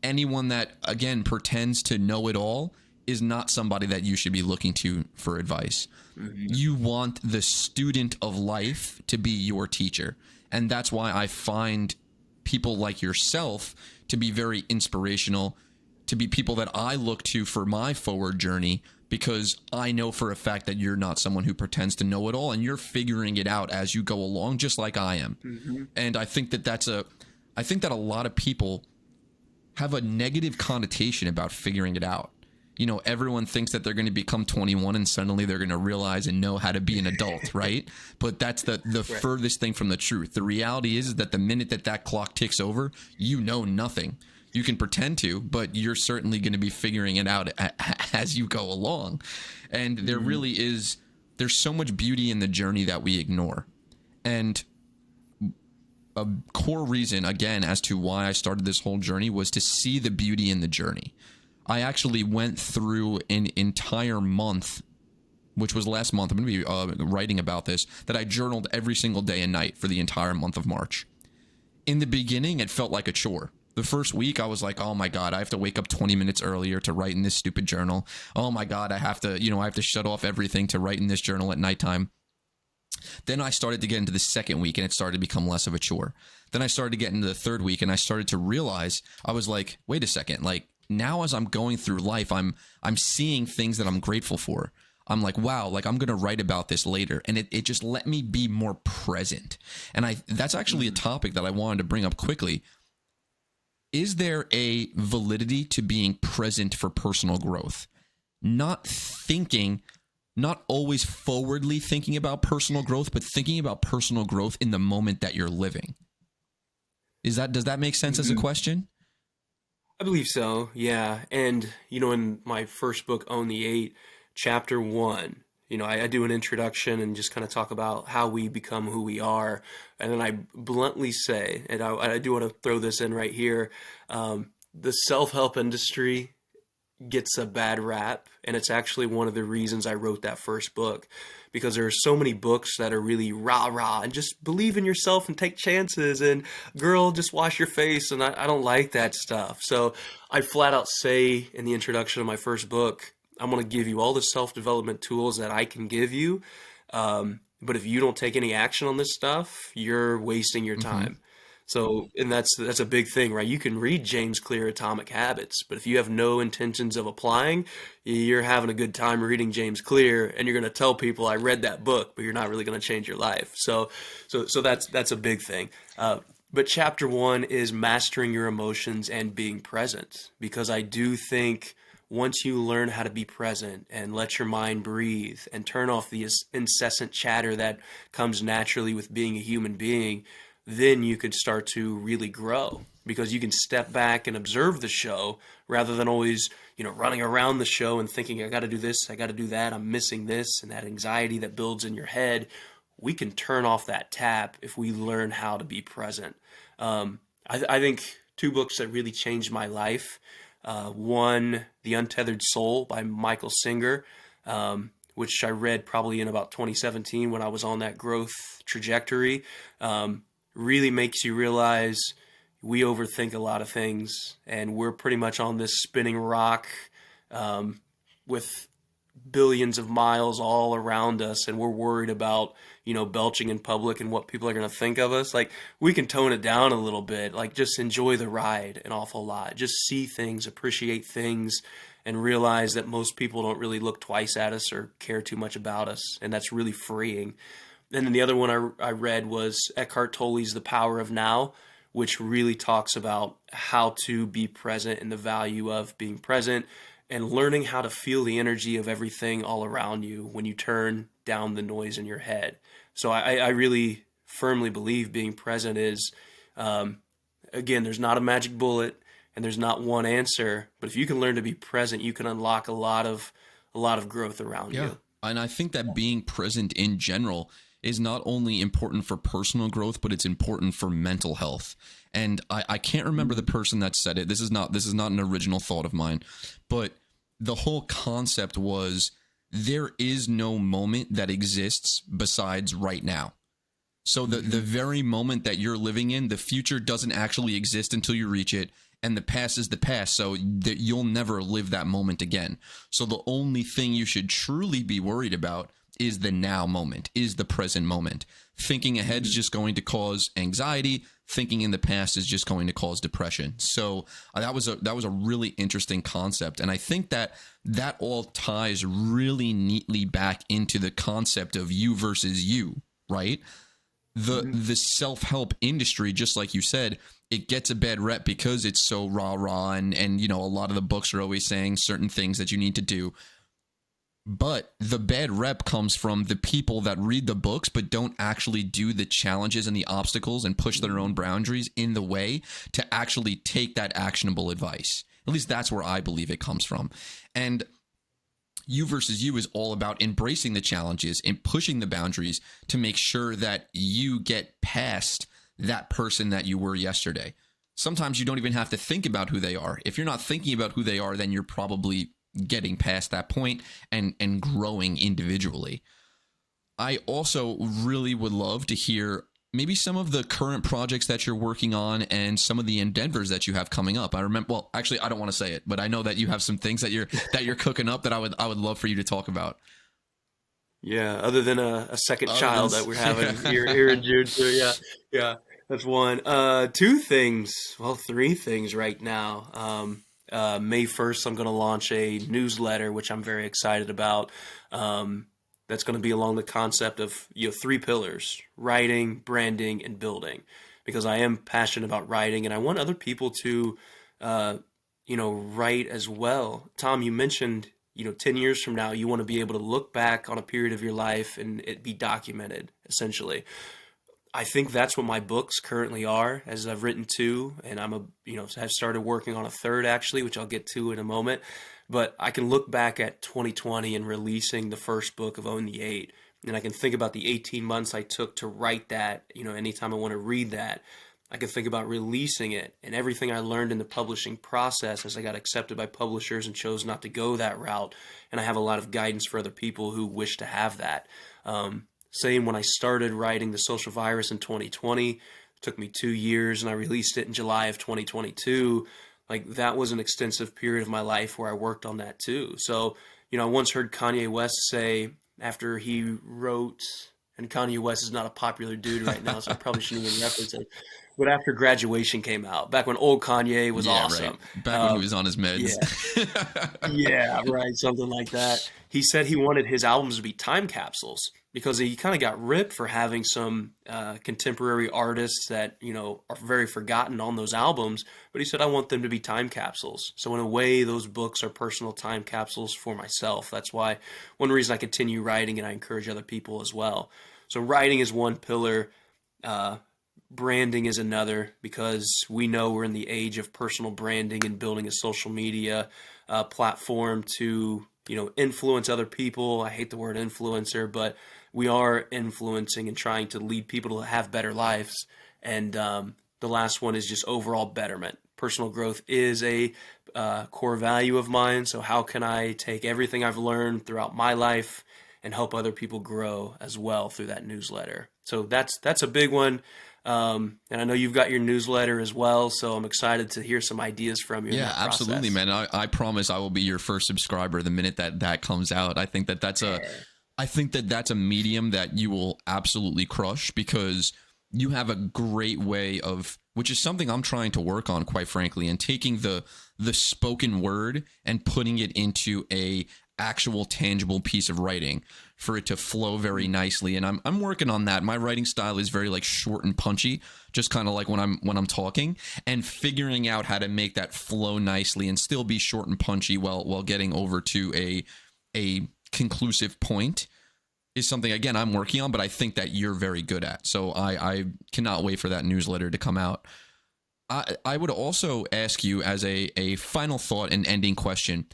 Anyone that, again, pretends to know it all is not somebody that you should be looking to for advice. You want the student of life to be your teacher. And that's why I find people like yourself to be very inspirational, to be people that I look to for my forward journey, because I know for a fact that you're not someone who pretends to know it all and you're figuring it out as you go along, just like I am. And I think that I think that a lot of people have a negative connotation about figuring it out. You know, everyone thinks that they're going to become 21 and suddenly they're going to realize and know how to be an adult, right? But that's the Right. furthest thing from the truth. The reality is that the minute that clock ticks over, you know nothing. You can pretend to, but you're certainly going to be figuring it out as you go along. And there really is, there's so much beauty in the journey that we ignore. And a core reason, again, as to why I started this whole journey was to see the beauty in the journey. I actually went through an entire month, which was last month. I'm going to be writing about this, that I journaled every single day and night for the entire month of March. In the beginning, it felt like a chore. The first week, I was like, oh my God, I have to wake up 20 minutes earlier to write in this stupid journal. Oh my God, I have to shut off everything to write in this journal at nighttime. Then I started to get into the second week and it started to become less of a chore. Then I started to get into the third week and I started to realize, I was like, wait a second, like now as I'm going through life, I'm seeing things that I'm grateful for. I'm like, wow, like I'm going to write about this later. And it just let me be more present. And that's actually a topic that I wanted to bring up quickly. Is there a validity to being present for personal growth? Not always forwardly thinking about personal growth, but thinking about personal growth in the moment that you're living. Does that make sense as a question? I believe so, yeah. And, in my first book, Own the Eight, chapter 1, I do an introduction and just kind of talk about how we become who we are. And then I bluntly say, and I do want to throw this in right here, the self-help industry gets a bad rap, and it's actually one of the reasons I wrote that first book, because there are so many books that are really rah-rah and just believe in yourself and take chances and girl, just wash your face, and I don't like that stuff. So I flat out say in the introduction of my first book, I'm going to give you all the self-development tools that I can give you, but if you don't take any action on this stuff, you're wasting your time. So, and that's a big thing, right? You can read James Clear Atomic Habits, but if you have no intentions of applying, you're having a good time reading James Clear, and you're going to tell people I read that book, but you're not really going to change your life. So that's a big thing. But chapter one is mastering your emotions and being present. Because I do think once you learn how to be present and let your mind breathe and turn off the incessant chatter that comes naturally with being a human being, then you could start to really grow. Because you can step back and observe the show rather than always, running around the show and thinking, I got to do this, I got to do that, I'm missing this, and that anxiety that builds in your head. We can turn off that tap if we learn how to be present. I think two books that really changed my life. One, The Untethered Soul by Michael Singer, which I read probably in about 2017 when I was on that growth trajectory. Really makes you realize we overthink a lot of things, and we're pretty much on this spinning rock with billions of miles all around us, and we're worried about belching in public and what people are going to think of us. Like, we can tone it down a little bit, like just enjoy the ride an awful lot, just see things, appreciate things, and realize that most people don't really look twice at us or care too much about us, and that's really freeing. And then the other one I read was Eckhart Tolle's The Power of Now, which really talks about how to be present and the value of being present and learning how to feel the energy of everything all around you when you turn down the noise in your head. So I really firmly believe being present is, again, there's not a magic bullet and there's not one answer, but if you can learn to be present, you can unlock a lot of growth around you. And I think that being present in general is not only important for personal growth, but it's important for mental health. And I can't remember the person that said it. This is not an original thought of mine, but the whole concept was there is no moment that exists besides right now. So the very moment that you're living in, the future doesn't actually exist until you reach it. And the past is the past, so that you'll never live that moment again. So the only thing you should truly be worried about is the now moment, is the present moment. Thinking ahead is just going to cause anxiety. Thinking in the past is just going to cause depression. So that was a really interesting concept, and I think that all ties really neatly back into the concept of you versus you, right? The self-help industry, just like you said, it gets a bad rep because it's so rah-rah, and a lot of the books are always saying certain things that you need to do. But the bad rep comes from the people that read the books but don't actually do the challenges and the obstacles and push their own boundaries in the way to actually take that actionable advice. At least that's where I believe it comes from. And you versus you is all about embracing the challenges and pushing the boundaries to make sure that you get past that person that you were yesterday. Sometimes you don't even have to think about who they are. If you're not thinking about who they are, then you're probably getting past that point and growing individually. I also really would love to hear maybe some of the current projects that you're working on and some of the endeavors that you have coming up. I remember, well, actually, I don't want to say it, but I know that you have some things that you're cooking up that I would love for you to talk about. Yeah, other than a second child that we're having here in June. So yeah, that's one. Two things, well, three things right now. May 1st, I'm going to launch a newsletter, which I'm very excited about. That's going to be along the concept of three pillars: writing, branding, and building. Because I am passionate about writing, and I want other people to, write as well. Tom, you mentioned, 10 years from now, you want to be able to look back on a period of your life and it be documented, essentially. I think that's what my books currently are, as I've written two, and have started working on a third actually, which I'll get to in a moment. But I can look back at 2020 and releasing the first book of Own the Eight, and I can think about the 18 months I took to write that. Anytime I want to read that, I can think about releasing it and everything I learned in the publishing process as I got accepted by publishers and chose not to go that route. And I have a lot of guidance for other people who wish to have that. Same when I started writing The Social Virus in 2020, it took me 2 years and I released it in July of 2022. Like, that was an extensive period of my life where I worked on that too. So, I once heard Kanye West say after he wrote, and Kanye West is not a popular dude right now, so I probably shouldn't even reference it. But after Graduation came out, back when old Kanye was awesome. Right. Back when he was on his meds. Yeah, right, something like that. He said he wanted his albums to be time capsules. because he kind of got ripped for having some contemporary artists that, you know, are very forgotten on those albums. But he said, I want them to be time capsules. So in a way, those books are personal time capsules for myself. That's why one reason I continue writing, and I encourage other people as well. So writing is one pillar. Branding is another, because we know we're in the age of personal branding and building a social media platform to, you know, influence other people. I hate the word influencer, but we are influencing and trying to lead people to have better lives. And the last one is just overall betterment. Personal growth is a core value of mine. So how can I take everything I've learned throughout my life and help other people grow as well through that newsletter? So that's a big one. And I know you've got your newsletter as well, so I'm excited to hear some ideas from you. Yeah, in that process. absolutely, man. I promise I will be your first subscriber the minute that comes out. I think that's a medium that you will absolutely crush, because you have a great way of, which is something I'm trying to work on, quite frankly, and taking the spoken word and putting it into a actual tangible piece of writing for it to flow very nicely. And I'm working on that. My writing style is very like short and punchy, just kind of like when I'm talking, and figuring out how to make that flow nicely and still be short and punchy while getting over to a conclusive point is something, again, I'm working on, but I think that you're very good at. So I cannot wait for that newsletter to come out. I would also ask you, as a final thought and ending question,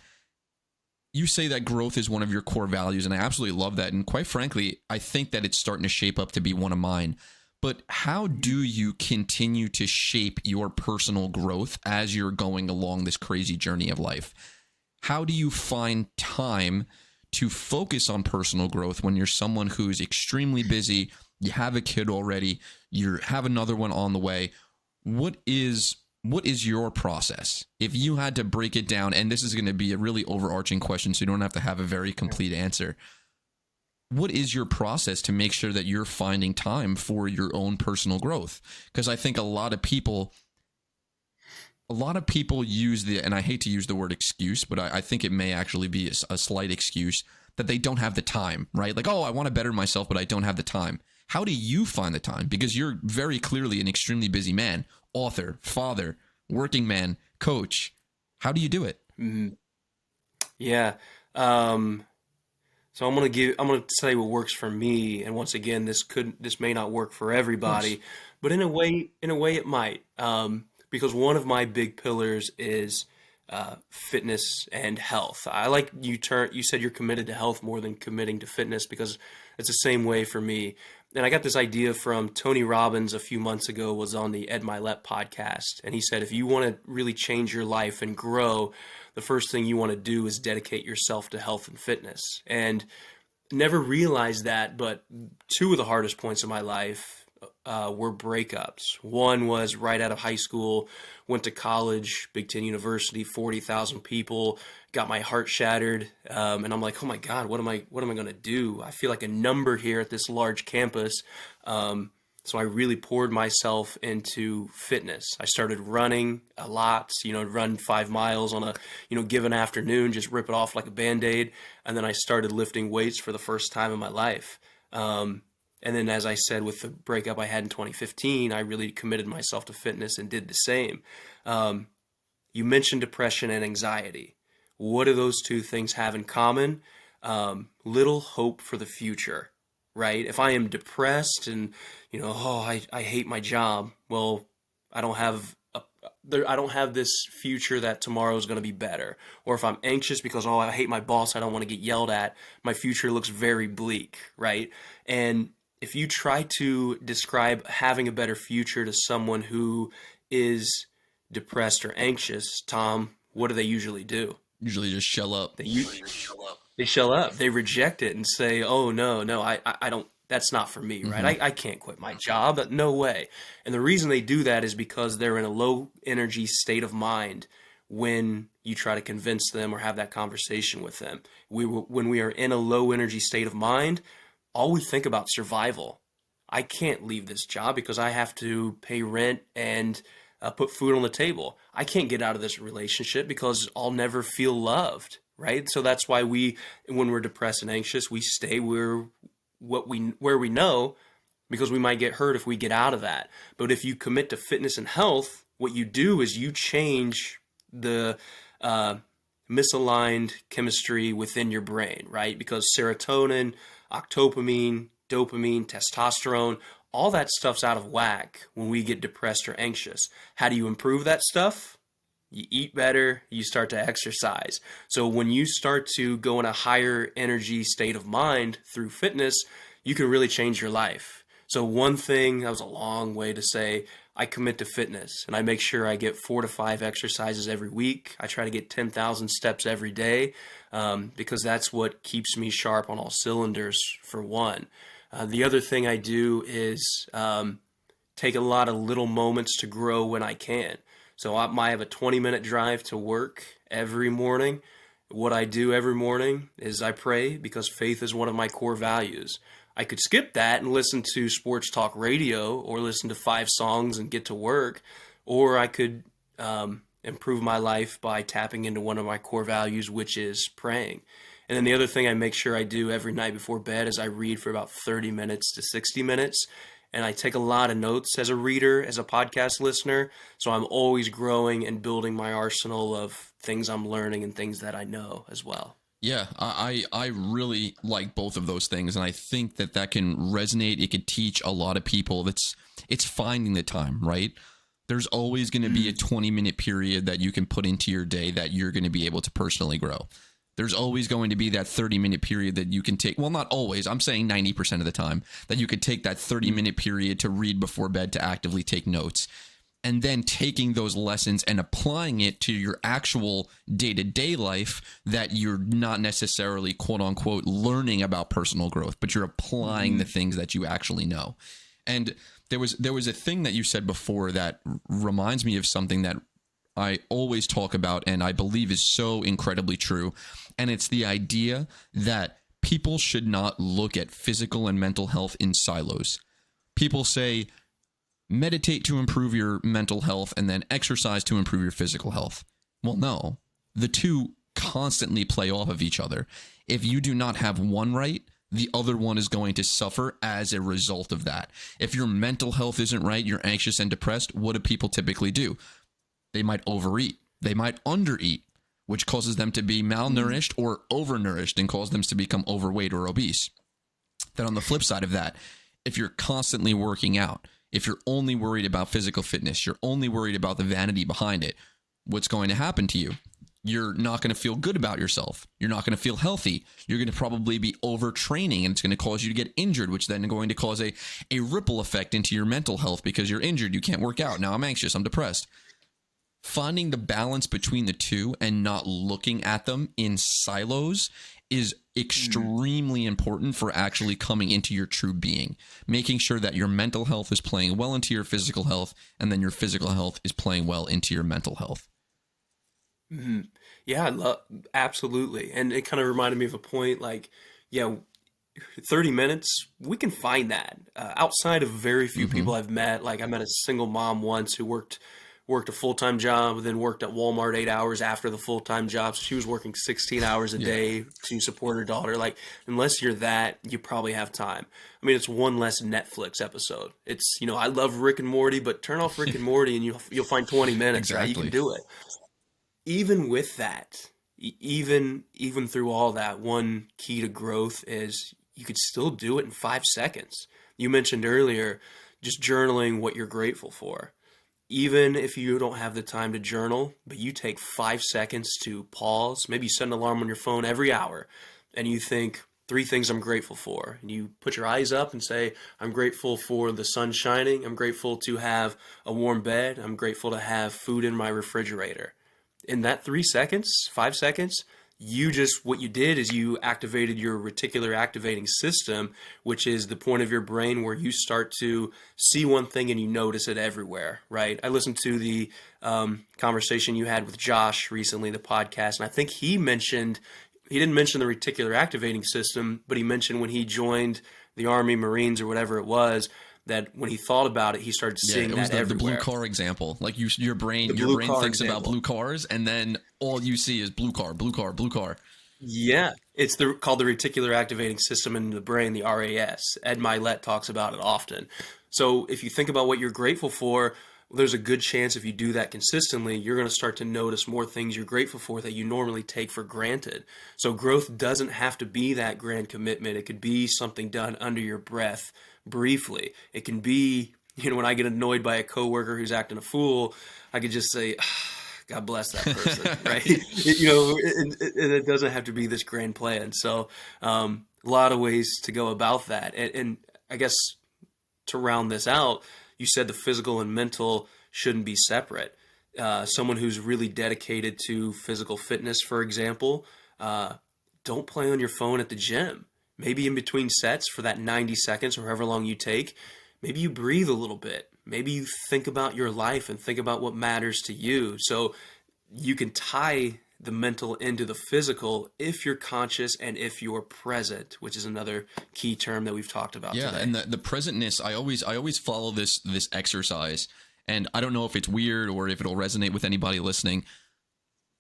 you say that growth is one of your core values, and I absolutely love that. And quite frankly, I think that it's starting to shape up to be one of mine. But how do you continue to shape your personal growth as you're going along this crazy journey of life? How do you find time to focus on personal growth when you're someone who's extremely busy, you have a kid already, you have another one on the way? What is your process? If you had to break it down, and this is going to be a really overarching question, so you don't have to have a very complete answer. What is your process to make sure that you're finding time for your own personal growth? Because I think a lot of people use and I hate to use the word excuse, but I think it may actually be a slight excuse, that they don't have the time, right? Like, oh, I want to better myself, but I don't have the time. How do you find the time? Because you're very clearly an extremely busy man, author, father, working man, coach. How do you do it? Mm-hmm. Yeah. So I'm gonna say what works for me, and once again, this may not work for everybody, but in a way it might. Because one of my big pillars is fitness and health. I like you said you're committed to health more than committing to fitness, because it's the same way for me. And I got this idea from Tony Robbins a few months ago, was on the Ed Milet podcast. And he said, if you want to really change your life and grow, the first thing you want to do is dedicate yourself to health and fitness. And never realized that, but two of the hardest points of my life were breakups. One was right out of high school, went to college, Big Ten University, 40,000 people, got my heart shattered, and I'm like, oh my God, what am I going to do? I feel like a number here at this large campus. So I really poured myself into fitness. I started running a lot, run 5 miles on a, given afternoon, just rip it off like a Band-Aid. And then I started lifting weights for the first time in my life. And then, as I said, with the breakup I had in 2015, I really committed myself to fitness and did the same. You mentioned depression and anxiety. What do those two things have in common? Little hope for the future, right? If I am depressed and, I hate my job, well, I don't have this future that tomorrow is going to be better. Or if I'm anxious because, I hate my boss, I don't want to get yelled at, my future looks very bleak, right? And if you try to describe having a better future to someone who is depressed or anxious, Tom, what do they usually do? Usually just shell up. They shell up. They reject it and say, oh, no, I don't, that's not for me, right? Mm-hmm. I can't quit my job. No way. And the reason they do that is because they're in a low energy state of mind when you try to convince them or have that conversation with them. When we are in a low energy state of mind, all we think about survival. I can't leave this job because I have to pay rent and put food on the table. I can't get out of this relationship because I'll never feel loved, right? So that's why when we're depressed and anxious, we stay where where we know, because we might get hurt if we get out of that. But if you commit to fitness and health, what you do is you change the misaligned chemistry within your brain, right? Because serotonin, octopamine, dopamine, testosterone, all that stuff's out of whack when we get depressed or anxious. How do you improve that stuff? You eat better, you start to exercise. So when you start to go in a higher energy state of mind through fitness, you can really change your life. So one thing, that was a long way to say, I commit to fitness and I make sure I get 4 to 5 exercises every week. I try to get 10,000 steps every day because that's what keeps me sharp on all cylinders, for one. The other thing I do is take a lot of little moments to grow when I can. So I have a 20-minute drive to work every morning. What I do every morning is I pray, because faith is one of my core values. I could skip that and listen to sports talk radio or listen to 5 songs and get to work, or I could improve my life by tapping into one of my core values, which is praying. And then the other thing I make sure I do every night before bed is I read for about 30 minutes to 60 minutes. And I take a lot of notes as a reader, as a podcast listener. So I'm always growing and building my arsenal of things I'm learning and things that I know as well. Yeah, I really like both of those things, and I think that can resonate. It could teach a lot of people. It's finding the time, right? There's always going to be a 20-minute period that you can put into your day that you're going to be able to personally grow. There's always going to be that 30-minute period that you can take. Well, not always. I'm saying 90% of the time that you could take that 30-minute period to read before bed, to actively take notes, and then taking those lessons and applying it to your actual day-to-day life that you're not necessarily, quote unquote, learning about personal growth, but you're applying the things that you actually know. And there was a thing that you said before that reminds me of something that I always talk about and I believe is so incredibly true. And it's the idea that people should not look at physical and mental health in silos. People say, meditate to improve your mental health and then exercise to improve your physical health. Well, no, the two constantly play off of each other. If you do not have one right, the other one is going to suffer as a result of that. If your mental health isn't right, you're anxious and depressed, what do people typically do? They might overeat. They might undereat, which causes them to be malnourished or overnourished and cause them to become overweight or obese. Then on the flip side of that, if you're constantly working out, if you're only worried about physical fitness, you're only worried about the vanity behind it, what's going to happen to you? You're not going to feel good about yourself. You're not going to feel healthy. You're going to probably be overtraining, and it's going to cause you to get injured, which then is going to cause a ripple effect into your mental health because you're injured. You can't work out. Now I'm anxious. I'm depressed. Finding the balance between the two and not looking at them in silos is extremely important for actually coming into your true being. Making sure that your mental health is playing well into your physical health, and then your physical health is playing well into your mental health. Mm-hmm. Yeah, absolutely. And it kind of reminded me of a point like, 30 minutes, we can find that. Outside of very few people I've met, like I met a single mom once who worked a full-time job, then worked at Walmart 8 hours after the full-time job. So she was working 16 hours a day to support her daughter. Like, unless you're that, you probably have time. I mean, it's one less Netflix episode. It's, I love Rick and Morty, but turn off Rick and Morty and you'll find 20 minutes, exactly. Right? You can do it. Even with that, even through all that, one key to growth is you could still do it in 5 seconds. You mentioned earlier just journaling what you're grateful for. Even if you don't have the time to journal, but you take 5 seconds to pause, maybe you set an alarm on your phone every hour, and you think 3 things I'm grateful for. And you put your eyes up and say, I'm grateful for the sun shining. I'm grateful to have a warm bed. I'm grateful to have food in my refrigerator. In that 3 seconds, 5 seconds, what you did is you activated your reticular activating system, which is the point of your brain where you start to see one thing and you notice it everywhere, right? I listened to the conversation you had with Josh recently, the podcast, and I think he didn't mention the reticular activating system, but he mentioned when he joined the Army, Marines, or whatever it was, that when he thought about it, he started seeing that everywhere. The blue car example. Like your brain thinks about blue cars, and then all you see is blue car, blue car, blue car. Yeah, it's called the reticular activating system in the brain, the RAS. Ed Milet talks about it often. So if you think about what you're grateful for, there's a good chance if you do that consistently, you're going to start to notice more things you're grateful for that you normally take for granted. So growth doesn't have to be that grand commitment. It could be something done under your breath briefly. It can be, when I get annoyed by a coworker who's acting a fool, I could just say, God bless that person, right? It doesn't have to be this grand plan. So, a lot of ways to go about that. And I guess to round this out, you said the physical and mental shouldn't be separate. Someone who's really dedicated to physical fitness, for example, don't play on your phone at the gym. Maybe in between sets for that 90 seconds or however long you take, maybe you breathe a little bit. Maybe you think about your life and think about what matters to you. So you can tie the mental into the physical if you're conscious and if you're present, which is another key term that we've talked about Yeah, today. and the presentness, I always follow this exercise, and I don't know if it's weird or if it'll resonate with anybody listening.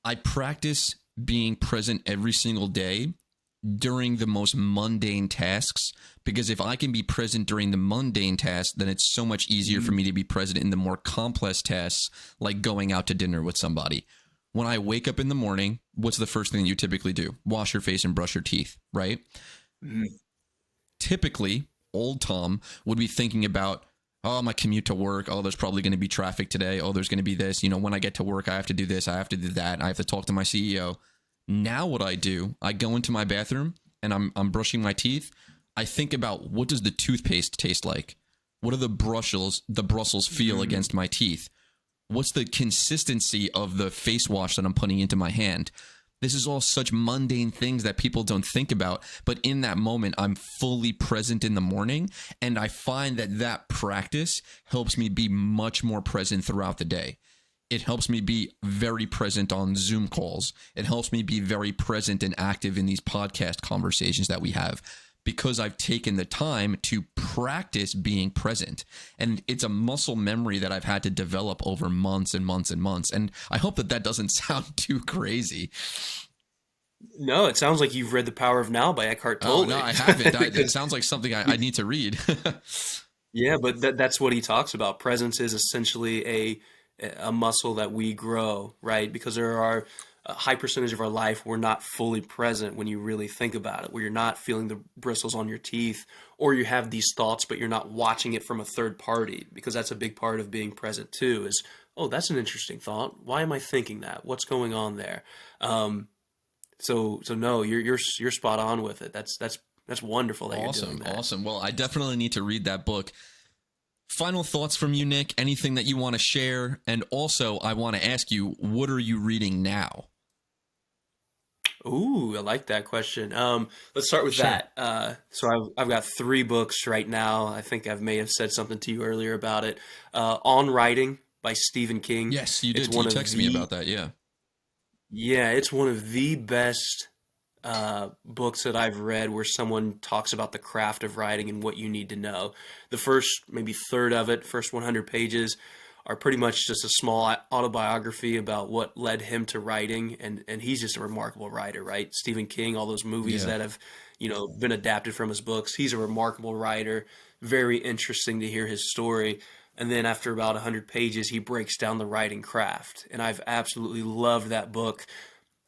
I practice being present every single day during the most mundane tasks, because if I can be present during the mundane tasks, then it's so much easier for me to be present in the more complex tasks, like going out to dinner with somebody. When I wake up in the morning, what's the first thing you typically do? Wash your face and brush your teeth, right? Mhm. Typically, old Tom would be thinking about, oh, my commute to work. Oh, there's probably going to be traffic today. Oh, there's going to be this. When I get to work, I have to do this. I have to do that. I have to talk to my CEO. Now what I do, I go into my bathroom and I'm brushing my teeth. I think about, what does the toothpaste taste like? What do the Brussels feel against my teeth? What's the consistency of the face wash that I'm putting into my hand? This is all such mundane things that people don't think about. But in that moment, I'm fully present in the morning. And I find that practice helps me be much more present throughout the day. It helps me be very present on Zoom calls. It helps me be very present and active in these podcast conversations that we have, because I've taken the time to practice being present. And it's a muscle memory that I've had to develop over months and months and months. And I hope that doesn't sound too crazy. No, it sounds like you've read The Power of Now by Eckhart Oh, Tolle. no, I haven't. It Because sounds like something I need to read. yeah, but that's what he talks about. Presence is essentially a muscle that we grow, right? Because there are a high percentage of our life we're not fully present when you really think about it, where you're not feeling the bristles on your teeth, or you have these thoughts, but you're not watching it from a third party, because that's a big part of being present too. Is, oh, that's an interesting thought. Why am I thinking that? What's going on there? So no, you're spot on with it. That's wonderful that you're doing Awesome. that. Awesome. Well, I definitely need to read that book. Final thoughts from you, Nick? Anything that you want to share? And also, I want to ask you, what are you reading now? Ooh, I like that question. Let's start with Sure. that. So I've got three books right now. I think I may have said something to you earlier about it. On Writing by Stephen King. Yes, you It's did. You one of texted me the about that. Yeah. Yeah, it's one of the best books that I've read where someone talks about the craft of writing and what you need to know. The first maybe third of it, first 100 pages, are pretty much just a small autobiography about what led him to writing, and he's just a remarkable writer, right? Stephen King, all those movies Yeah. that have, been adapted from his books. He's a remarkable writer. Very interesting to hear his story. And then after about 100 pages, he breaks down the writing craft, and I've absolutely loved that book.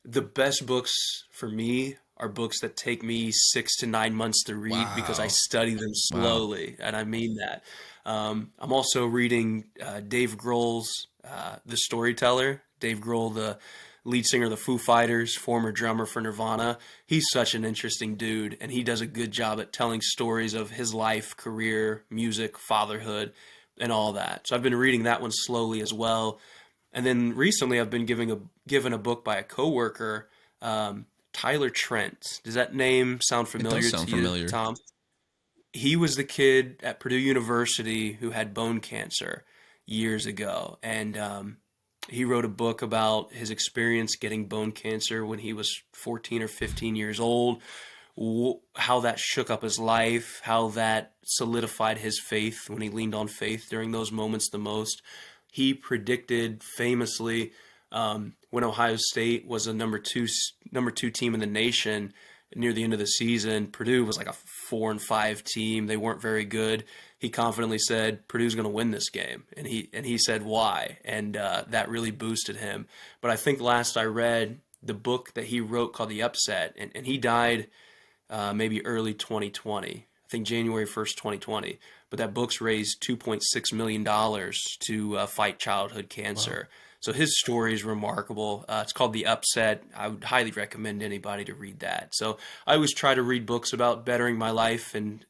The best books for me are books that take me 6 to 9 months to read because I Wow. study them Wow. slowly, and I mean that. I'm also reading Dave Grohl's The Storyteller. Dave Grohl, the lead singer of the Foo Fighters, former drummer for Nirvana. He's such an interesting dude, and he does a good job at telling stories of his life, career, music, fatherhood, and all that. So I've been reading that one slowly as well. And then recently, I've been given a book by a coworker, Tyler Trent. Does that name sound It does familiar sound to you, familiar. Tom? He was the kid at Purdue University who had bone cancer years ago, and he wrote a book about his experience getting bone cancer when he was 14 or 15 years old, how that shook up his life, how that solidified his faith when he leaned on faith during those moments the most. He predicted famously When Ohio State was a number two team in the nation near the end of the season, Purdue was like a 4-5 team. They weren't very good. He confidently said Purdue's going to win this game, and he said why, and that really boosted him. But I think last I read the book that he wrote called The Upset, and he died maybe early 2020. I think January 1st, 2020. But that book's raised $2.6 million to fight childhood cancer. Wow. So his story is remarkable. It's called The Upset. I would highly recommend anybody to read that. So I always try to read books about bettering my life and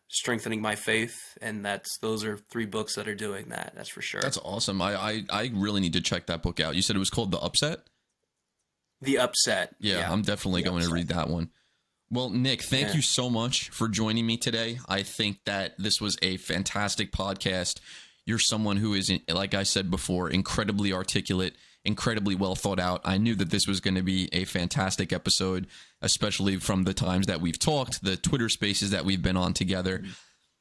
strengthening my faith, and those are 3 books that are doing that. That's for sure. That's awesome. I really need to check that book out. You said it was called The Upset? The Upset. Yeah. I'm definitely going to read that one. Well, Nick, thank you so much for joining me today. I think that this was a fantastic podcast. You're someone who is, like I said before, incredibly articulate, incredibly well thought out. I knew that this was going to be a fantastic episode, especially from the times that we've talked, the Twitter spaces that we've been on together.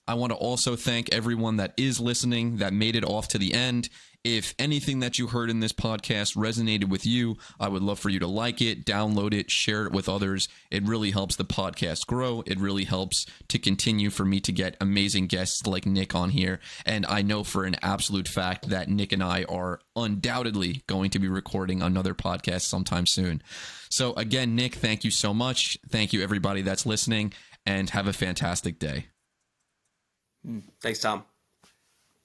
I want to also thank everyone that is listening, that made it off to the end. If anything that you heard in this podcast resonated with you, I would love for you to like it, download it, share it with others. It really helps the podcast grow. It really helps to continue for me to get amazing guests like Nick on here. And I know for an absolute fact that Nick and I are undoubtedly going to be recording another podcast sometime soon. So again, Nick, thank you so much. Thank you, everybody that's listening, and have a fantastic day. Thanks, Tom.